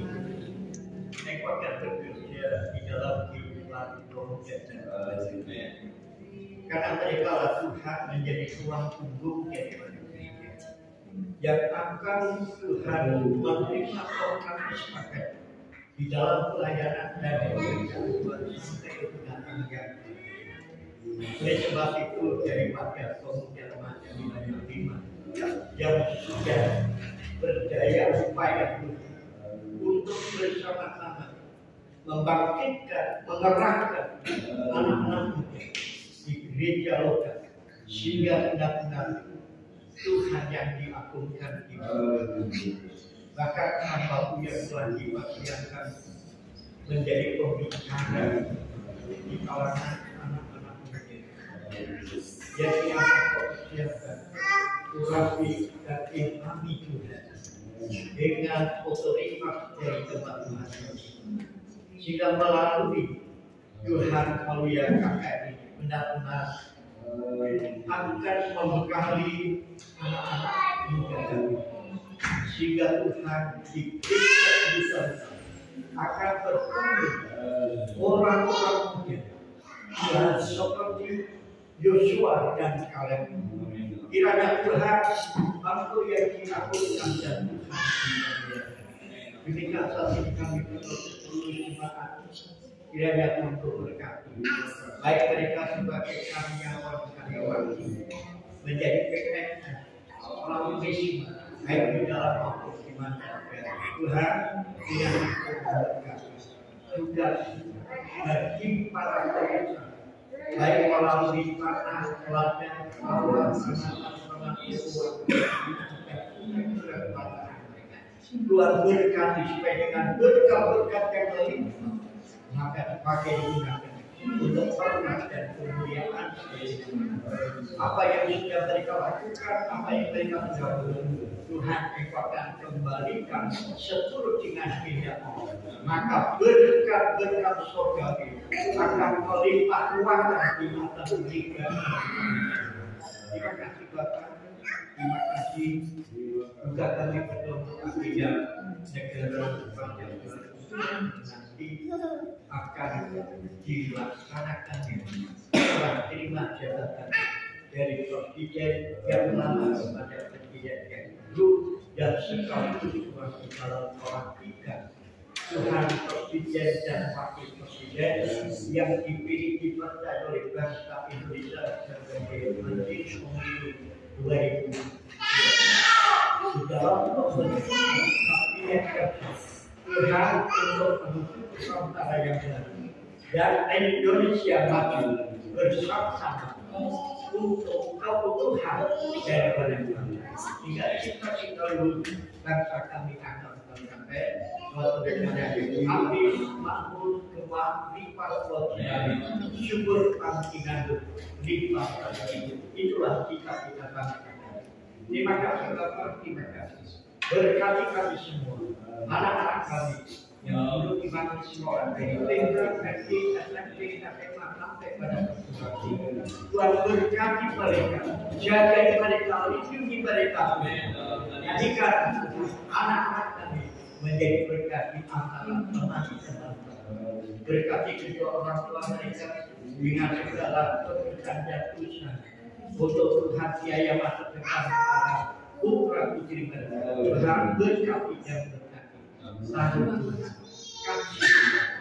ekor bekerja di dalam kehidupan pengujian karena mereka lah Tuhan menjadi tulang punggung yang akan Tuhan menerima orang sepakat di dalam pelayanan dan sampai kebenaran oleh sebab itu daripada kemudian macam wilayah yang sudah berdaya upaya untuk bersama-sama membangkitkan, mengerahkan anak-anak muda di gereja lokal sehingga benar-benar Tuhan yang diagungkan di bahkan apapun yang telah dipastikan menjadi pembicara di kalangan anak-anak muda. Jadi apa siapkan urapi dan imami juga dengan otoritas dari tempat Tuhan sehingga melalui Tuhan Maria KKR ini benar-benar akan membekali anak-anak muda sehingga Tuhan diberikan bisa akan bertemu orang-orang muda yang seperti Yosua dan Kaleb. Kiranya Tuhan mampu yang dilakukan dan Tuhan demikian saat ini kami berdoa seluruh jemaat kiranya mampu berkati baik mereka sebagai karyawan menjadi PNS melalui misi baik di dalam maupun di mana Tuhan yang berkati juga bagi para pekerja baik melalui tanah, ladang, awan, anak-anak Tuhan berkati supaya dengan berkat-berkat yang melimpah maka dipakai digunakan untuk hormat dan kemuliaan apa yang sudah mereka lakukan, apa yang mereka dahulu. Tuhan Engkau akan kembalikan seturut dengan kehendak-Mu. Maka berkat-berkat surgawi akan Kau lipat ruangkan di mata mereka. Terima kasih Bapak. Terima kasih juga kami berdoa tidak negara nanti akan dilaksanakan setelah terima jabatan dari presiden yang lama kepada presiden yang baru dan sekaligus sebagai dalam pelantikan Tuhan presiden dan wakil presiden yang dipilih dipercaya oleh bangsa Indonesia sebagai menteri pemilu 2020 dalam pembentukan kabinet kerja Tuhan untuk menuju Nusantara yang baru dan Indonesia maju bersama-sama untuk kebutuhan dari bangsa. Hingga cita-cita luhur bangsa kami akan sampai suatu negara yang habis makmur kemah lipat kuasa syukur pangkingan lipat lagi. Itulah cita-cita bangsa. Terima kasih Bapak, terima kasih. Berkati kami semua, anak-anak kami yang dulu dimana semua dari TK, SD, SMP, SMA sampai pada perguruan. Tuhan berkati mereka, jaga mereka, lindungi mereka. Jadikan anak-anak kami menjadi berkat di antara teman teman. Berkati kedua orang tua mereka dengan segala pekerjaan dan usaha. Untuk Tuhan biaya masa depan para putra putri mereka. Tuhan berkati dan berkati. Satu Tuhan kasih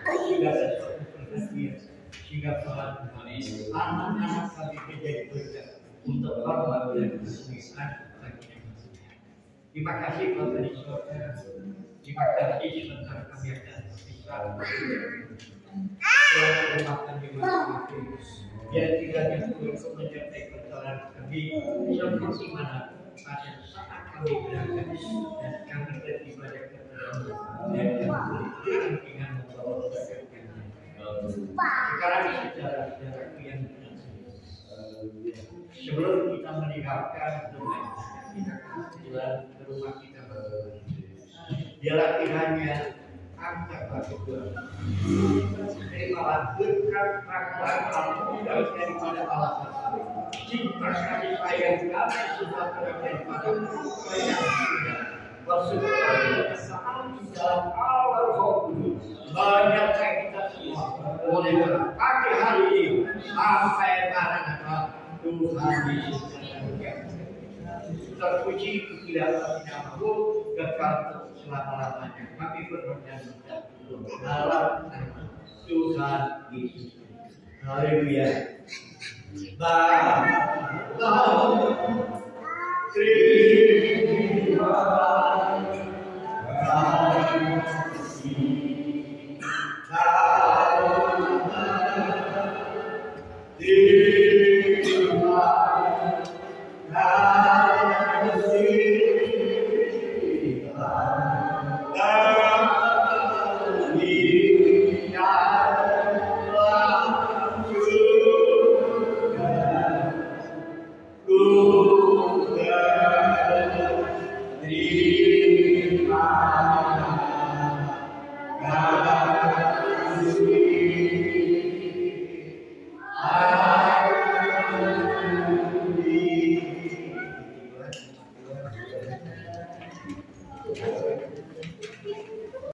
sehingga sesuatu perhatian sehingga Tuhan anak-anak kami menjadi berkat untuk hormat dan kesulitan bagi manusia. Terima kasih Bapak di surga. Terima kasih sebentar kami akan bisa melakukan di masing-masing. Biar kiranya untuk mencapai perjalanan kami seperti mana pada saat kami berangkat dan kami beribadah kepada dan kami dengan membawa berkat-Nya. Sekarang saudara-saudaraku yang sebelum kita meninggalkan rumah kita pulang ke rumah kita biarlah kiranya angkat batu Tuhan. Terimalah berkat rahmat daripada Allah. Cinta kasih sayang kami sudah daripada bersyukur kesalahan di dalam Allah Kudus. Menyertai kita semua oleh pagi hari ini sampai Maranatha Tuhan Yesus terpuji kemuliaan nama-Mu kekal selama-lamanya. Kami berdoa dan dalam nama Tuhan Yesus. Haleluya. Bapa terima kasih.